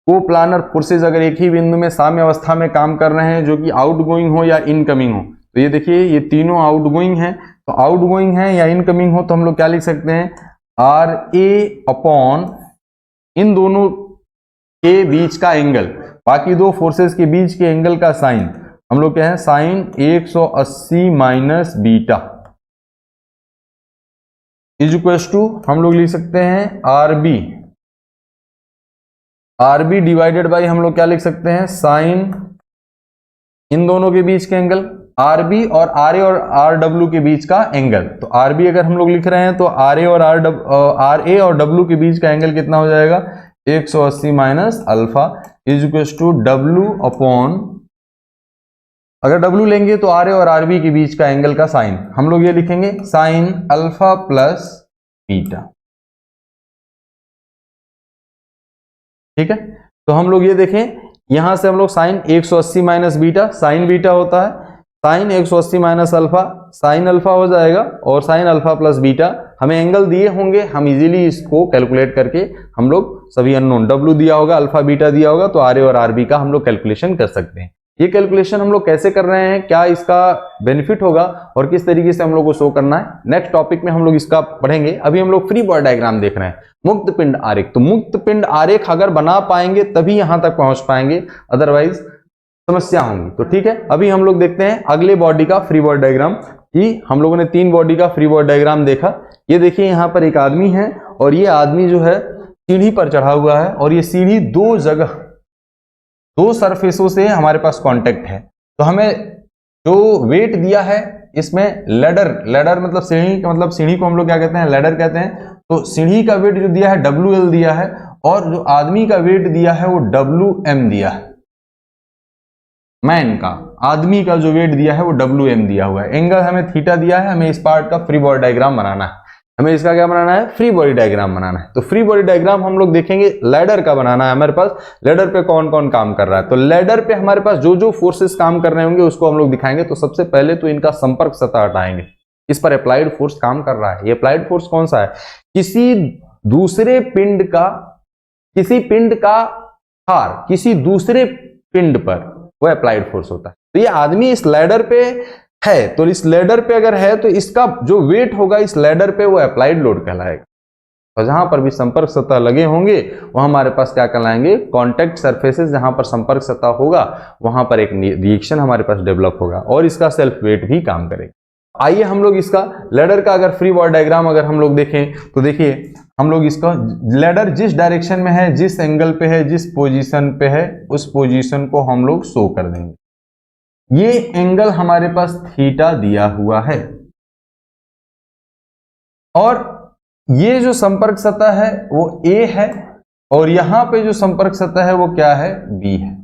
को प्लानर फोर्सेज अगर एक ही बिंदु में साम्य अवस्था में काम कर रहे हैं, जो कि आउटगोइंग हो या इनकमिंग हो, तो ये देखिए ये तीनों आउटगोइंग है, तो आउटगोइंग है या इनकमिंग हो तो हम लोग क्या लिख सकते हैं, आर ए अपॉन इन दोनों के बीच का एंगल, बाकी दो फोर्सेस के बीच के एंगल का साइन हम लोग क्या है, sine 180 minus beta is equal to हम लोग लिख सकते हैं आर बी डिवाइडेड बाई हम लोग क्या लिख सकते हैं, साइन इन दोनों के बीच के एंगल, आर बी और आर ए और आर डब्ल्यू के बीच का एंगल। तो आर बी अगर हम लोग लिख रहे हैं तो आर ए और डब्ल्यू के बीच का एंगल कितना हो जाएगा, 180 minus alpha is equal to W upon, अगर डब्ल्यू लेंगे तो आर ए और आर बी के बीच का एंगल का साइन हम लोग ये लिखेंगे साइन अल्फा प्लस बीटा। ठीक है, तो हम लोग ये देखें यहां से हम लोग sine 180 minus beta, sine beta होता है sine 180 minus alpha, sine alpha हो जाएगा और साइन अल्फा प्लस बीटा, हमें एंगल दिए होंगे, हम इजीली इसको कैलकुलेट करके हम लोग सभी अननोन डब्ल्यू दिया होगा, अल्फा बीटा दिया होगा, तो आर ए और आर बी का हम लोग कैलकुलेशन कर सकते हैं। ये कैलकुलेशन हम लोग कैसे कर रहे हैं, क्या इसका बेनिफिट होगा और किस तरीके से हम लोग को शो करना है, नेक्स्ट टॉपिक में हम लोग इसका पढ़ेंगे। अभी हम लोग फ्री बॉडी डायग्राम देख रहे हैं, मुक्त पिंड आरेख। तो मुक्त पिंड आरेख अगर बना पाएंगे तभी यहां तक पहुंच पाएंगे, अदरवाइज समस्या होंगी। तो ठीक है, अभी हम लोग देखते हैं अगले बॉडी का फ्री बॉडी डायग्राम। कि हम लोगों ने 3 बॉडी का फ्री बॉडी डायग्राम देखा। ये देखिए यहाँ पर एक आदमी है और ये आदमी जो है सीढ़ी पर चढ़ा हुआ है और ये सीढ़ी दो जगह, दो सरफेसों से हमारे पास कांटेक्ट है। तो हमें जो वेट दिया है इसमें लैडर मतलब सीढ़ी का, मतलब सीढ़ी को हम लोग क्या कहते हैं, लैडर कहते हैं। तो सीढ़ी का वेट जो दिया है WL दिया है और जो आदमी का वेट दिया है वो WM दिया है। मैन का, आदमी का जो वेट दिया है वो WM दिया हुआ है। एंगल हमें थीटा दिया है। हमें इस पार्ट का फ्री बॉडी डायग्राम बनाना है। हमें इसका क्या बनाना है, फ्री बॉडी डायग्राम बनाना है। तो फ्री बॉडी डायग्राम हम लोग देखेंगे, लैडर का बनाना है हमारे पास। लैडर पे कौन कौन काम कर रहा है, तो लैडर पे हमारे पास जो जो फोर्सेस काम कर रहे होंगे उसको हम लोग दिखाएंगे। तो सबसे पहले तो इनका संपर्क सतह हटाएंगे, इस पर अप्लाइड फोर्स काम कर रहा है। ये अप्लाइड फोर्स कौन सा है, किसी दूसरे पिंड का, किसी पिंड का भार किसी दूसरे पिंड पर, वो अप्लाइड फोर्स होता है। तो ये आदमी इस लैडर पे है, तो इस लैडर पे अगर है तो इसका जो वेट होगा इस लैडर पे वो अप्लाइड लोड कहलाएगा। तो जहां पर भी संपर्क सतह लगे होंगे वहां हमारे पास क्या कहलाएंगे, कॉन्टेक्ट सरफेसेस। जहां पर संपर्क सतह होगा वहां पर एक रिएक्शन हमारे पास डेवलप होगा और इसका सेल्फ वेट भी काम करेगा। आइए हम लोग इसका लैडर का अगर फ्री बॉडी डायग्राम अगर हम लोग देखें तो देखिए हम लोग इसका लैडर जिस डायरेक्शन में है, जिस एंगल पे है, जिस पोजीशन पे है, उस पोजीशन को हम लोग शो कर देंगे। ये एंगल हमारे पास थीटा दिया हुआ है और ये जो संपर्क सतह है वो A है और यहां पे जो संपर्क सतह है वो क्या है, B है।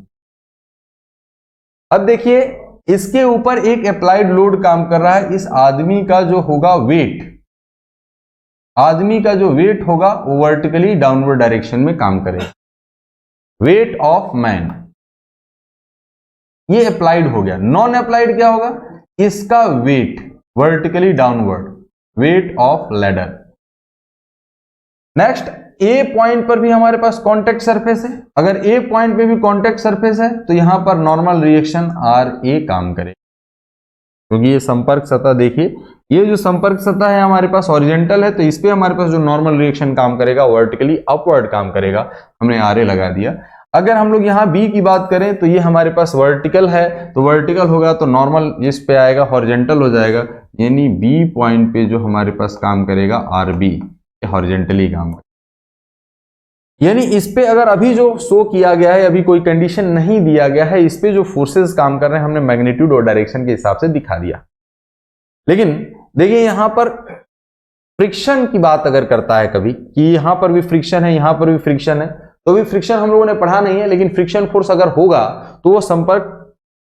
अब देखिए इसके ऊपर एक अप्लाइड लोड काम कर रहा है। इस आदमी का जो होगा वेट, आदमी का जो वेट होगा वो वर्टिकली डाउनवर्ड डायरेक्शन में काम करेगा। वेट ऑफ मैन ये अप्लाइड हो गया। नॉन अप्लाइड क्या होगा, इसका weight vertically downward, weight of ladder. Next A point पर भी हमारे पास कांटेक्ट सरफेस है। अगर ए पॉइंट पे भी कांटेक्ट सरफेस है तो यहां पर नॉर्मल रिएक्शन RA काम करे, क्योंकि ये संपर्क सतह देखिए, ये जो संपर्क सतह है हमारे पास हॉरिजॉन्टल है, तो इस पे हमारे पास जो नॉर्मल रिएक्शन काम करेगा वर्टिकली अपवर्ड काम करेगा। हमने RA लगा दिया। अगर हम लोग यहाँ B की बात करें तो ये हमारे पास वर्टिकल है, तो वर्टिकल होगा तो नॉर्मल इस पे आएगा, हॉरिजॉन्टल हो जाएगा। यानी B पॉइंट पे जो हमारे पास काम करेगा RB, हॉरिजॉन्टली काम करेगा। यानी इस पे अगर अभी जो शो किया गया है, अभी कोई कंडीशन नहीं दिया गया है, इस पे जो फोर्सेस काम कर रहे हैं हमने मैग्नीट्यूड और डायरेक्शन के हिसाब से दिखा दिया। लेकिन देखिए यहां पर फ्रिक्शन की बात अगर करता है कभी कि यहां पर भी फ्रिक्शन है, यहां पर भी फ्रिक्शन है, तो भी फ्रिक्शन हम लोगों ने पढ़ा नहीं है, लेकिन फ्रिक्शन फोर्स अगर होगा तो वो संपर्क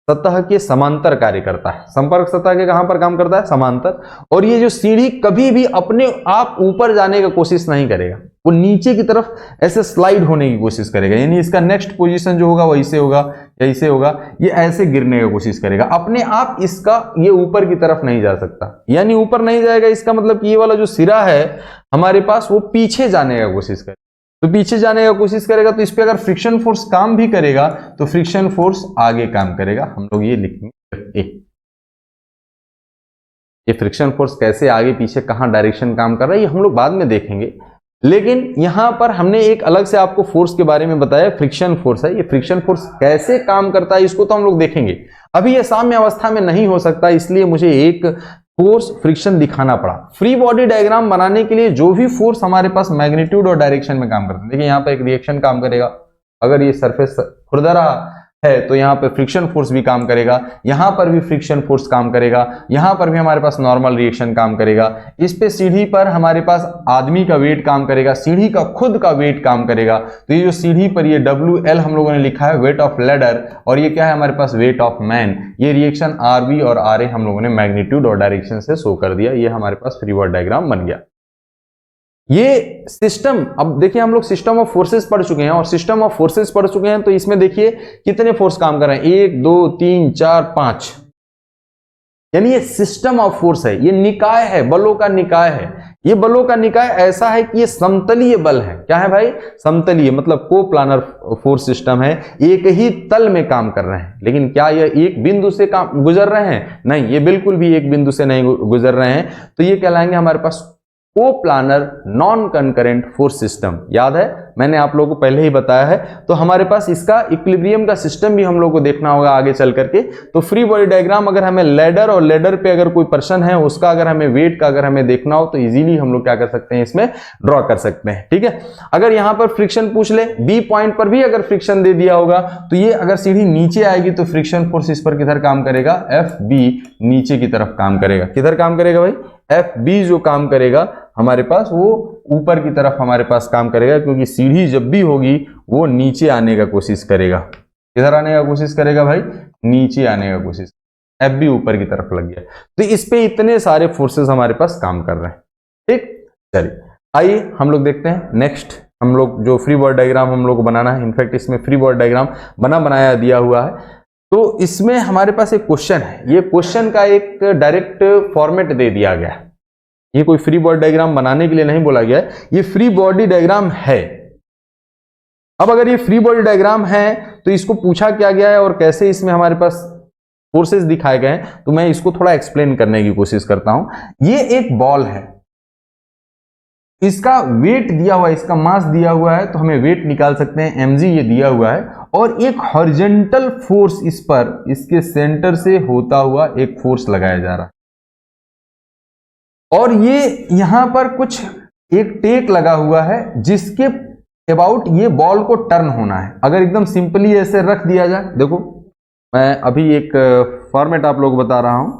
सतह के समांतर कार्य करता है। संपर्क सतह के कहां पर काम करता है? समांतर। और ये जो सीढ़ी कभी भी अपने आप ऊपर जाने का कोशिश नहीं करेगा, वो नीचे की तरफ ऐसे स्लाइड होने की कोशिश करेगा, यानी इसका नेक्स्ट पोजीशन जो होगा वो ऐसे होगा या ऐसे होगा, ये ऐसे गिरने की कोशिश करेगा। अपने आप इसका ये ऊपर की तरफ नहीं जा सकता, यानी ऊपर नहीं जाएगा, इसका मतलब कि ये वाला जो सिरा है हमारे पास वो पीछे जाने का कोशिश करेगा। तो पीछे जाने का कोशिश करेगा तो इस पे अगर फ्रिक्शन फोर्स काम भी करेगा तो फ्रिक्शन फोर्स आगे काम करेगा। हम लोग ये लिखेंगे ये फ्रिक्शन फोर्स कैसे आगे पीछे कहां डायरेक्शन काम कर रहा है ये हम लोग बाद में देखेंगे। लेकिन यहां पर हमने एक अलग से आपको फोर्स के बारे में बताया, फ्रिक्शन फोर्स है। ये फ्रिक्शन फोर्स कैसे काम करता है इसको तो हम लोग देखेंगे। अभी ये साम्य अवस्था में नहीं हो सकता, इसलिए मुझे एक फोर्स फ्रिक्शन दिखाना पड़ा। फ्री बॉडी डायग्राम बनाने के लिए जो भी फोर्स हमारे पास मैग्नीट्यूड और डायरेक्शन में काम करते हैं, देखिए यहाँ पे एक रिएक्शन काम करेगा, अगर ये सरफेस खुरदरा है तो यहाँ पे फ्रिक्शन फोर्स भी काम करेगा, यहाँ पर भी फ्रिक्शन फोर्स काम करेगा, यहाँ पर भी हमारे पास नॉर्मल रिएक्शन काम करेगा। इस पे सीढ़ी पर हमारे पास आदमी का वेट काम करेगा, सीढ़ी का खुद का वेट काम करेगा। तो ये जो सीढ़ी पर ये WL हम लोगों ने लिखा है वेट ऑफ लेडर, और ये क्या है हमारे पास वेट ऑफ मैन। ये रिएक्शन RV और RA हम लोगों ने मैग्नीट्यूड और डायरेक्शन से शो कर दिया। ये हमारे पास फ्री बॉडी डायग्राम बन गया। ये सिस्टम, अब देखिए हम लोग सिस्टम ऑफ फोर्सेस पढ़ चुके हैं, और सिस्टम ऑफ फोर्सेस पढ़ चुके हैं तो इसमें देखिए कितने फोर्स काम कर रहे हैं, 1 2 3 4 5, यानी ये सिस्टम ऑफ फोर्स है, ये निकाय है, बलों का निकाय है। ये बलों का निकाय ऐसा है कि ये समतलीय बल है। क्या है भाई? समतलीय, मतलब को प्लानर फोर्स सिस्टम है, एक ही तल में काम कर रहे हैं। लेकिन क्या ये एक बिंदु से काम गुजर रहे हैं? नहीं, ये बिल्कुल भी एक बिंदु से नहीं गुजर रहे हैं। तो ये कहलाएंगे हमारे पास को planar non concurrent force system. याद है, मैंने आप लोगों को पहले ही बताया है। तो हमारे पास इसका इक्विलिब्रियम का सिस्टम भी हम लोगों को देखना होगा आगे चल करके। तो फ्री बॉडी डायग्राम अगर हमें लेडर और लेडर पे अगर कोई पर्सन है उसका अगर हमें वेट का अगर हमें देखना हो तो इजीली हम लोग क्या कर सकते हैं, इसमें ड्रॉ कर सकते हैं। ठीक है, अगर यहां पर फ्रिक्शन पूछ ले, बी पॉइंट पर भी अगर फ्रिक्शन दे दिया होगा तो ये अगर सीढ़ी नीचे आएगी तो फ्रिक्शन फोर्स इस पर किधर काम करेगा? FB नीचे की तरफ काम करेगा। किधर काम करेगा भाई? FB जो काम करेगा हमारे पास वो ऊपर की तरफ हमारे पास काम करेगा, क्योंकि सीढ़ी जब भी होगी वो नीचे आने का कोशिश करेगा। किधर आने का कोशिश करेगा भाई? नीचे आने का कोशिश। FB ऊपर की तरफ लग गया, तो इस पे इतने सारे फोर्सेस हमारे पास काम कर रहे हैं। ठीक, चलिए आइए हम लोग देखते हैं नेक्स्ट। हम लोग जो फ्री बॉडी डायग्राम हम लोग को बनाना है, इनफैक्ट इसमें फ्री बॉडी डायग्राम बनाया दिया हुआ है। तो इसमें हमारे पास एक क्वेश्चन है, ये क्वेश्चन का एक डायरेक्ट फॉर्मेट दे दिया गया है। ये कोई फ्री बॉडी डायग्राम बनाने के लिए नहीं बोला गया है, ये फ्री बॉडी डायग्राम है। अब अगर ये फ्री बॉडी डायग्राम है तो इसको पूछा क्या गया है और कैसे इसमें हमारे पास फोर्सेस दिखाए गए हैं, तो मैं इसको थोड़ा एक्सप्लेन करने की कोशिश करता हूं। ये एक बॉल है, इसका वेट दिया हुआ है, इसका मास दिया हुआ है, तो हमें वेट निकाल सकते हैं, mg ये दिया हुआ है। और एक हॉरिजॉन्टल फोर्स इस पर इसके सेंटर से होता हुआ एक फोर्स लगाया जा रहा है, और ये यहां पर कुछ एक टेक लगा हुआ है जिसके अबाउट ये बॉल को टर्न होना है। अगर एकदम सिंपली ऐसे रख दिया जाए, देखो मैं अभी एक फॉर्मेट आप लोग बता रहा हूं।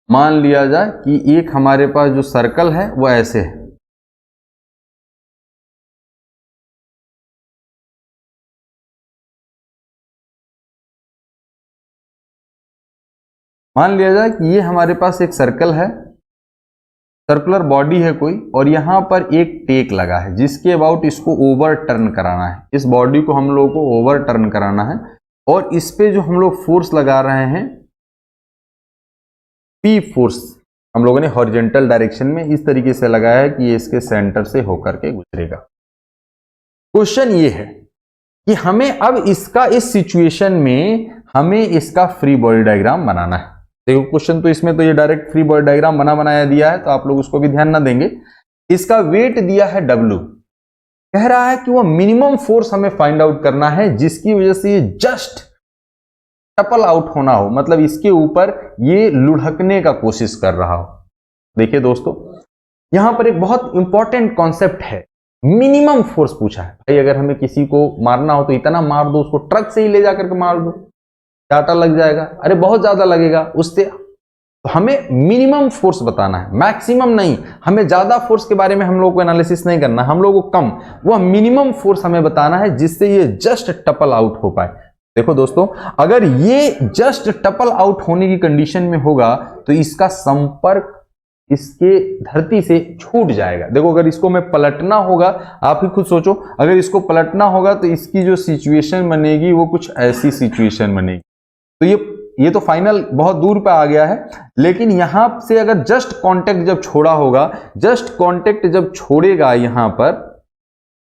मान लिया जाए कि एक हमारे पास जो सर्कल है वो ऐसे है, मान लिया जाए कि ये हमारे पास एक सर्कल है, सर्कुलर बॉडी है कोई, और यहां पर एक टेक लगा है जिसके अबाउट इसको ओवर टर्न कराना है। इस बॉडी को हम लोग को ओवर टर्न कराना है, और इस पे जो हम लोग फोर्स लगा रहे हैं P फोर्स हम लोगों ने हॉरिजॉन्टल डायरेक्शन में इस तरीके से लगाया है कि ये इसके सेंटर से होकर के गुजरेगा। क्वेश्चन ये है कि हमें अब इसका इस सिचुएशन में हमें इसका फ्री बॉडी डायग्राम बनाना है। देखो क्वेश्चन तो इसमें तो ये डायरेक्ट फ्री बॉडी डायग्राम बनाया दिया है, तो आप लोग उसको भी ध्यान ना देंगे। इसका वेट दिया है W, कह रहा है कि वो मिनिमम फोर्स हमें फाइंड आउट करना है जिसकी वजह से ये जस्ट टपल आउट होना हो, मतलब इसके ऊपर ये लुढ़कने का कोशिश कर रहा हो। देखिए दोस्तों, यहां पर एक बहुत इंपॉर्टेंट कॉन्सेप्ट है, मिनिमम फोर्स पूछा है। भाई अगर हमें किसी को मारना हो तो इतना मार दो, उसको ट्रक से ही ले जाकर के मार दो, डाटा लग जाएगा, अरे बहुत ज्यादा लगेगा उससे। तो हमें मिनिमम फोर्स बताना है, मैक्सिमम नहीं। हमें ज्यादा फोर्स के बारे में हम लोग को एनालिसिस नहीं करना, हम लोग को कम, वह मिनिमम फोर्स हमें बताना है जिससे ये जस्ट टपल आउट हो पाए। देखो दोस्तों, अगर ये जस्ट टपल आउट होने की कंडीशन में होगा तो इसका संपर्क इसके धरती से छूट जाएगा। देखो, अगर इसको मैं पलटना होगा, आप ही खुद सोचो, अगर इसको पलटना होगा तो इसकी जो सिचुएशन बनेगी वो कुछ ऐसी सिचुएशन बनेगी। तो ये तो फाइनल बहुत दूर पे आ गया है, लेकिन यहां से अगर जस्ट कांटेक्ट जब छोड़ा होगा, जस्ट कांटेक्ट जब छोड़ेगा यहां पर,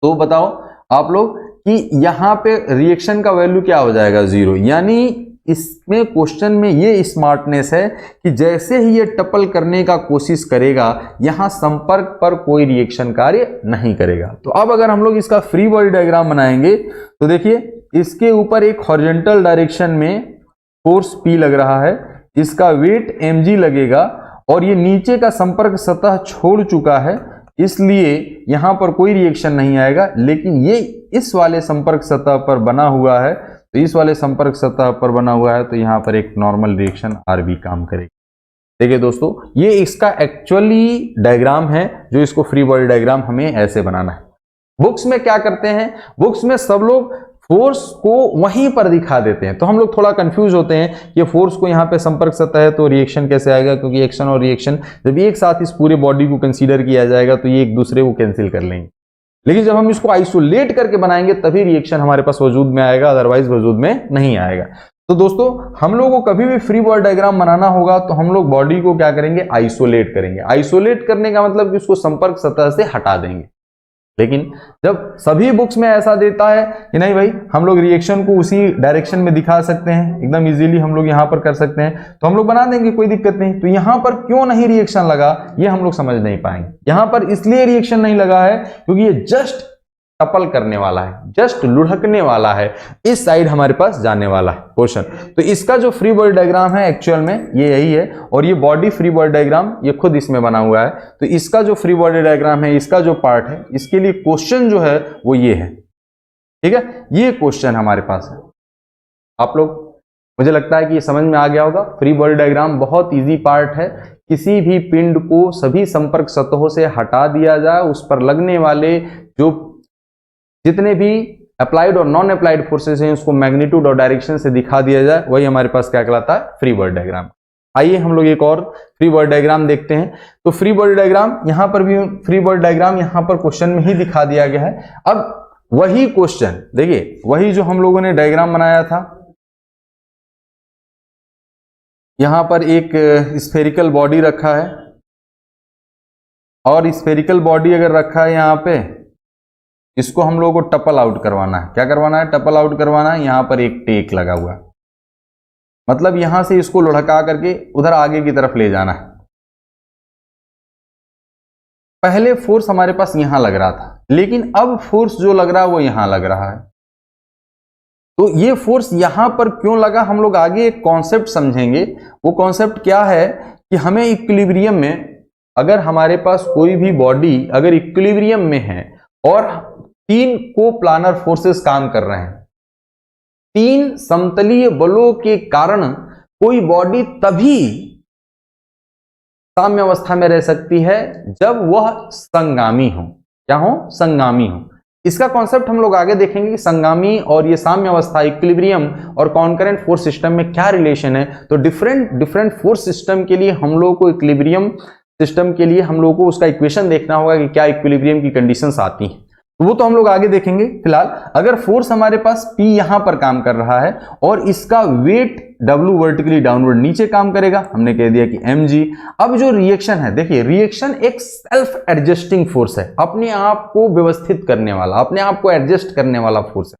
तो बताओ आप लोग कि यहां पे रिएक्शन का वैल्यू क्या हो जाएगा, 0। यानी इसमें क्वेश्चन में ये स्मार्टनेस है कि जैसे ही ये टपल करने का कोशिश करेगा, यहां संपर्क पर कोई रिएक्शन कार्य नहीं करेगा। तो अब अगर हम लोग इसका फ्री बॉडी डायग्राम बनाएंगे तो देखिए, इसके ऊपर एक हॉरिजॉन्टल डायरेक्शन में फोर्स P लग रहा है, इसका वेट mg लगेगा, और ये नीचे का संपर्क सतह छोड़ चुका है, इसलिए यहां पर कोई रिएक्शन नहीं आएगा। लेकिन ये इस वाले संपर्क सतह पर बना हुआ है, तो इस वाले संपर्क सतह पर बना हुआ है, तो यहां पर एक नॉर्मल रिएक्शन RB काम करेगी। देखिए दोस्तों, ये इसका एक्चुअली डायग्राम है, जो इसको फ्री बॉडी डायग्राम हमें ऐसे बनाना है। बुक्स में क्या करते हैं, बुक्स में सब लोग फोर्स को वहीं पर दिखा देते हैं, तो हम लोग थोड़ा कंफ्यूज होते हैं कि फोर्स को यहाँ पे संपर्क सतह है तो रिएक्शन कैसे आएगा, क्योंकि एक्शन और रिएक्शन जब एक साथ इस पूरे बॉडी को कंसीडर किया जाएगा तो ये एक दूसरे को कैंसिल कर लेंगे। लेकिन जब हम इसको आइसोलेट करके बनाएंगे तभी रिएक्शन हमारे पास वजूद में आएगा, अदरवाइज वजूद में नहीं आएगा। तो दोस्तों, हम लोगों को कभी भी फ्री बॉडी डायग्राम बनाना होगा तो हम लोग बॉडी को क्या करेंगे, आइसोलेट करेंगे। आइसोलेट करने का मतलब कि उसको संपर्क सतह से हटा देंगे। लेकिन जब सभी बुक्स में ऐसा देता है कि नहीं भाई, हम लोग रिएक्शन को उसी डायरेक्शन में दिखा सकते हैं, एकदम इजीली हम लोग यहां पर कर सकते हैं, तो हम लोग बना देंगे, कोई दिक्कत नहीं। तो यहां पर क्यों नहीं रिएक्शन लगा, ये हम लोग समझ नहीं पाएंगे। यहां पर इसलिए रिएक्शन नहीं लगा है क्योंकि ये जस्ट टपल करने वाला है, जस्ट लुढ़कने वाला है, इस साइड हमारे पास जाने वाला है पोर्शन। तो इसका जो फ्री बॉडी डायग्राम है एक्चुअल में ये यही है, और ये बॉडी फ्री बॉडी डायग्राम ये खुद इसमें बना हुआ है। तो इसका जो फ्री बॉडी डायग्राम है, इसका जो पार्ट है, इसके लिए क्वेश्चन जो है वो ये है, ठीक है, ये क्वेश्चन हमारे पास है। आप लोग, मुझे लगता है कि ये समझ में आ गया होगा। फ्री बॉडी डायग्राम बहुत इजी पार्ट है, किसी भी पिंड को सभी संपर्क सतहों से हटा दिया जाए, उस पर लगने वाले जो जितने भी अप्लाइड और नॉन अप्लाइड फोर्सेस हैं उसको मैग्नीट्यूड और डायरेक्शन से दिखा दिया जाए, वही हमारे पास क्या कहलाता है, फ्री बॉडी डायग्राम। आइए हम लोग एक और फ्री बॉडी डायग्राम देखते हैं। तो फ्री बॉडी डायग्राम यहां पर भी, फ्री बॉडी डायग्राम यहां पर क्वेश्चन में ही दिखा दिया गया है। अब वही क्वेश्चन देखिए, वही जो हम लोगों ने डायग्राम बनाया था, यहां पर एक स्फेरिकल बॉडी रखा है, और स्फेरिकल बॉडी अगर रखा है यहां पे, इसको हम लोगों को टपल आउट करवाना है। क्या करवाना है, टपल आउट करवाना है। यहां पर एक टेक लगा हुआ है, मतलब यहां से इसको लुढ़का करके उधर आगे की तरफ ले जाना है। पहले फोर्स हमारे पास यहां लग रहा था, लेकिन अब फोर्स जो लग रहा है वो यहां लग रहा है। तो ये फोर्स यहां पर क्यों लगा, हम लोग आगे एक कॉन्सेप्ट समझेंगे। वो कॉन्सेप्ट क्या है कि हमें इक्विलिब्रियम में, अगर हमारे पास कोई भी बॉडी अगर इक्विलिब्रियम में है और 3 को-प्लानर फोर्सेस काम कर रहे हैं, 3 समतलीय बलों के कारण कोई बॉडी तभी साम्य अवस्था में रह सकती है जब वह संगामी हो। क्या हो, संगामी हो। इसका कॉन्सेप्ट हम लोग आगे देखेंगे कि संगामी और ये साम्य अवस्था, इक्विलिब्रियम और कॉन्करेंट फोर्स सिस्टम में क्या रिलेशन है। तो डिफरेंट फोर्स सिस्टम के लिए हम लोग को, इक्विलिब्रियम सिस्टम के लिए हम लोग को उसका इक्वेशन देखना होगा कि क्या इक्विलिब्रियम की कंडीशंस आती हैं, तो वो तो हम लोग आगे देखेंगे। फिलहाल अगर फोर्स हमारे पास P यहां पर काम कर रहा है और इसका वेट W वर्टिकली डाउनवर्ड नीचे काम करेगा, हमने कह दिया कि mg। अब जो रिएक्शन है, देखिए रिएक्शन एक सेल्फ एडजस्टिंग फोर्स है, अपने आप को व्यवस्थित करने वाला, अपने आप को एडजस्ट करने वाला फोर्स है,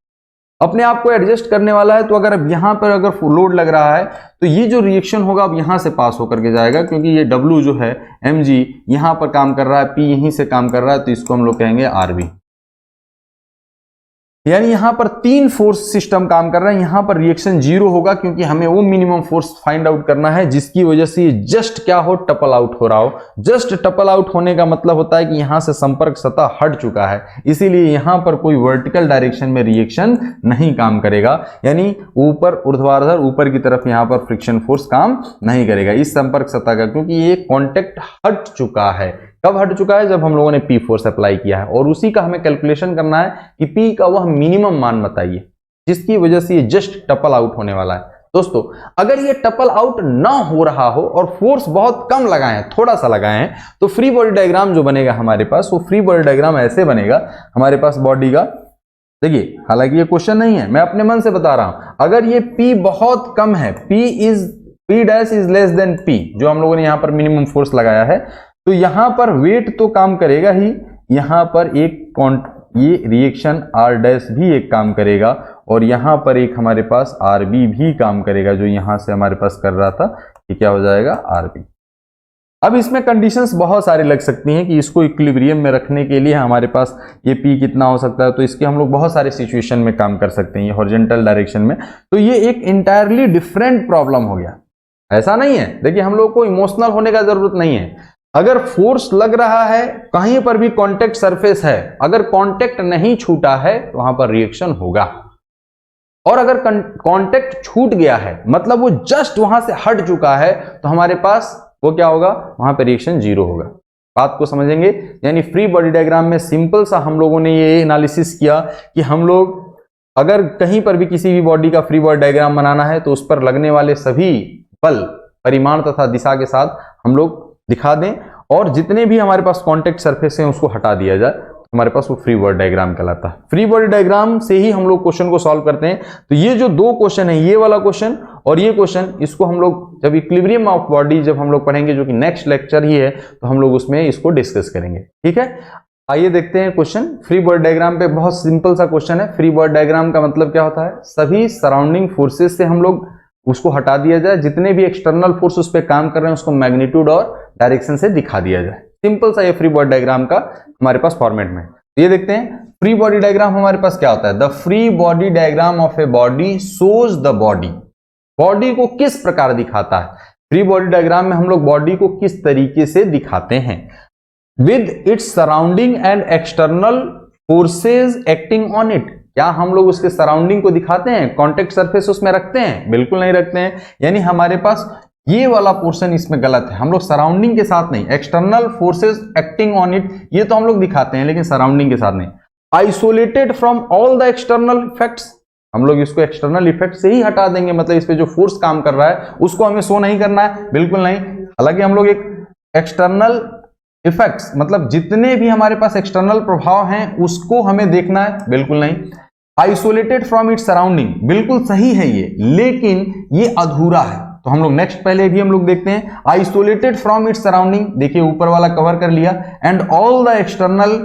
अपने आप को एडजस्ट करने वाला है। तो अगर अब यहां पर अगर लोड लग रहा है तो ये जो रिएक्शन होगा अब यहां से पास होकर के जाएगा, क्योंकि ये W जो है mg यहां पर काम कर रहा है, P यहीं से काम कर रहा है, तो इसको हम लोग कहेंगे RB। यानी यहां पर 3 फोर्स सिस्टम काम कर रहे हैं, यहां पर रिएक्शन 0 होगा, क्योंकि हमें वो मिनिमम फोर्स फाइंड आउट करना है जिसकी वजह से ये जस्ट क्या हो, टपल आउट हो रहा हो। जस्ट टपल आउट होने का मतलब होता है कि यहां से संपर्क सतह हट चुका है, इसीलिए यहां पर कोई वर्टिकल डायरेक्शन में रिएक्शन नहीं काम करेगा, यानी ऊपर ऊर्ध्वाधर ऊपर की तरफ यहां पर फ्रिक्शन फोर्स काम नहीं करेगा इस संपर्क सतह का, क्योंकि ये कॉन्टेक्ट हट चुका है। कब हट चुका है, जब हम लोगों ने P फोर्स अप्लाई किया है, और उसी का हमें कैलकुलेशन करना है कि P का वह मिनिमम मान बताइए। जिसकी वजह से ये जस्ट टपल आउट होने वाला है। दोस्तों अगर ये टपल आउट ना हो रहा हो और फोर्स बहुत कम लगाए हैं, थोड़ा सा लगाए हैं, तो फ्री बॉडी डायग्राम जो बनेगा हमारे पास, वो फ्री बॉडी डायग्राम ऐसे बनेगा हमारे पास बॉडी का। देखिए हालांकि ये क्वेश्चन नहीं है, मैं अपने मन से बता रहा हूं, अगर ये P बहुत कम है, P dash is less than P, जो हम लोगों ने यहां पर मिनिमम फोर्स लगाया है, तो यहां पर वेट तो काम करेगा ही, यहां पर ये रिएक्शन R डैश भी एक काम करेगा, और यहां पर एक हमारे पास RB भी काम करेगा, जो यहां से हमारे पास कर रहा था, ये क्या हो जाएगा RB। अब इसमें कंडीशंस बहुत सारी लग सकती हैं कि इसको इक्विलिब्रियम में रखने के लिए हमारे पास ये P कितना हो सकता है, तो इसके हम लोग बहुत सारे सिचुएशन में काम कर सकते हैं, ये हॉरिजॉन्टल डायरेक्शन में। तो ये एक इंटायरली डिफरेंट प्रॉब्लम हो गया, ऐसा नहीं है। देखिए हम लोग को इमोशनल होने का जरूरत नहीं है, अगर फोर्स लग रहा है, कहीं पर भी कॉन्टेक्ट सरफेस है, अगर कॉन्टेक्ट नहीं छूटा है तो वहां पर रिएक्शन होगा, और अगर कॉन्टेक्ट छूट गया है, मतलब वो जस्ट वहां से हट चुका है, तो हमारे पास वो क्या होगा, वहां पे रिएक्शन जीरो होगा। बात को समझेंगे, यानी फ्री बॉडी डायग्राम में सिंपल सा हम लोगों ने ये एनालिसिस किया कि हम लोग अगर कहीं पर भी किसी भी बॉडी का फ्री बॉडी डायग्राम बनाना है, तो उस पर लगने वाले सभी बल परिमाण तथा दिशा के साथ हम लोग दिखा दें, और जितने भी हमारे पास कॉन्टेक्ट सरफेस हैं उसको हटा दिया जाए, हमारे पास वो फ्री बॉडी डायग्राम कहलाता है। फ्री बॉडी डायग्राम से ही हम लोग क्वेश्चन को सॉल्व करते हैं। तो ये जो दो क्वेश्चन है, ये वाला क्वेश्चन और ये क्वेश्चन, इसको हम लोग जब इक्विलिब्रियम ऑफ बॉडी जब हम लोग पढ़ेंगे, जो कि नेक्स्ट लेक्चर ही है, तो हम लोग उसमें इसको डिस्कस करेंगे। ठीक है, आइए देखते हैं क्वेश्चन। फ्री बॉडी डायग्राम पे बहुत सिंपल सा क्वेश्चन है। फ्री बॉडी डायग्राम का मतलब क्या होता है, सभी सराउंडिंग फोर्सेस से हम लोग उसको हटा दिया जाए, जितने भी एक्सटर्नल फोर्स उस पर काम कर रहे हैं उसको मैग्नीट्यूड और डायरेक्शन से दिखा दिया जाए। सिंपल सा ये फ्री बॉडी डायग्राम का हमारे पास फॉर्मेट में। ये देखते हैं फ्री बॉडी डायग्राम हमारे पास क्या होता है। The free body diagram of a body shows the body, body को किस प्रकार दिखाता है। फ्री बॉडी डायग्राम में हम लोग बॉडी को किस तरीके से दिखाते हैं, with its surrounding and external forces acting on it. क्या हम लोग उसके सराउंडिंग को दिखाते हैं, कॉन्टेक्ट सरफेस उसमें रखते हैं? बिल्कुल नहीं रखते हैं। यानी हमारे पास ये वाला पोर्शन इसमें गलत है, हम लोग सराउंडिंग के साथ नहीं, external forces acting on it ये तो हम लोग दिखाते हैं, लेकिन सराउंडिंग के साथ नहीं। Isolated from all the external effects, हम लोग इसको एक्सटर्नल इफेक्ट से ही हटा देंगे, मतलब इस पे जो फोर्स काम कर रहा है उसको हमें शो नहीं करना है, बिल्कुल नहीं। हालांकि हम लोग एक एक्सटर्नल इफेक्ट्स, मतलब जितने भी हमारे पास एक्सटर्नल प्रभाव हैं उसको हमें देखना है, बिल्कुल नहीं। आइसोलेटेड फ्रॉम इट्स सराउंडिंग, बिल्कुल सही है ये, लेकिन ये अधूरा है, तो हम लोग नेक्स्ट पहले भी हम लोग देखते हैं। आइसोलेटेड फ्रॉम इट्स सराउंडिंग, देखिए ऊपर वाला कवर कर लिया, and all the external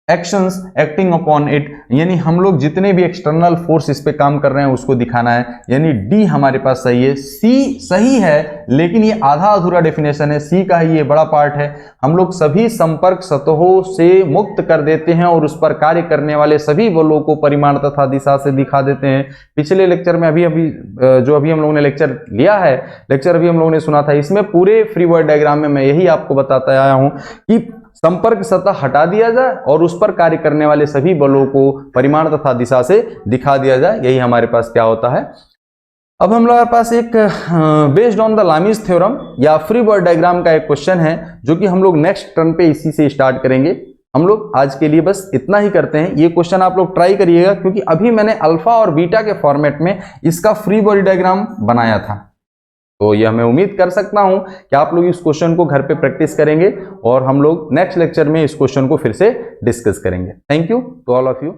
actions acting upon it, यानी हम लोग जितने भी एक्सटर्नल फोर्स इस पे काम कर रहे हैं उसको दिखाना है। यानी डी हमारे पास सही है, सी सही है, लेकिन ये आधा अधूरा डेफिनेशन है, सी का ही ये बड़ा पार्ट है। हम लोग सभी संपर्क सतहों से मुक्त कर देते हैं और उस पर कार्य करने वाले सभी बलों को परिमाण तथा दिशा से दिखा देते हैं। पिछले लेक्चर में अभी हम लोगों ने लेक्चर लिया है, लेक्चर अभी हम लोगों ने सुना था, इसमें पूरे फ्री बॉडी डायग्राम में मैं यही आपको बताता आया हूं कि संपर्क सतह हटा दिया जाए और उस पर कार्य करने वाले सभी बलों को परिमाण तथा दिशा से दिखा दिया जाए, यही हमारे पास क्या होता है। अब हम लोगों के पास एक based on the Lami's theorem या फ्री बॉडी डायग्राम का एक क्वेश्चन है, जो कि हम लोग नेक्स्ट टर्न पे इसी से स्टार्ट करेंगे। हम लोग आज के लिए बस इतना ही करते हैं। ये क्वेश्चन आप लोग ट्राई करिएगा, क्योंकि अभी मैंने अल्फा और बीटा के फॉर्मेट में इसका फ्री बॉडी डायग्राम बनाया था, तो यह मैं उम्मीद कर सकता हूं कि आप लोग इस क्वेश्चन को घर पे प्रैक्टिस करेंगे और हम लोग नेक्स्ट लेक्चर में इस क्वेश्चन को फिर से डिस्कस करेंगे। Thank you to all of you.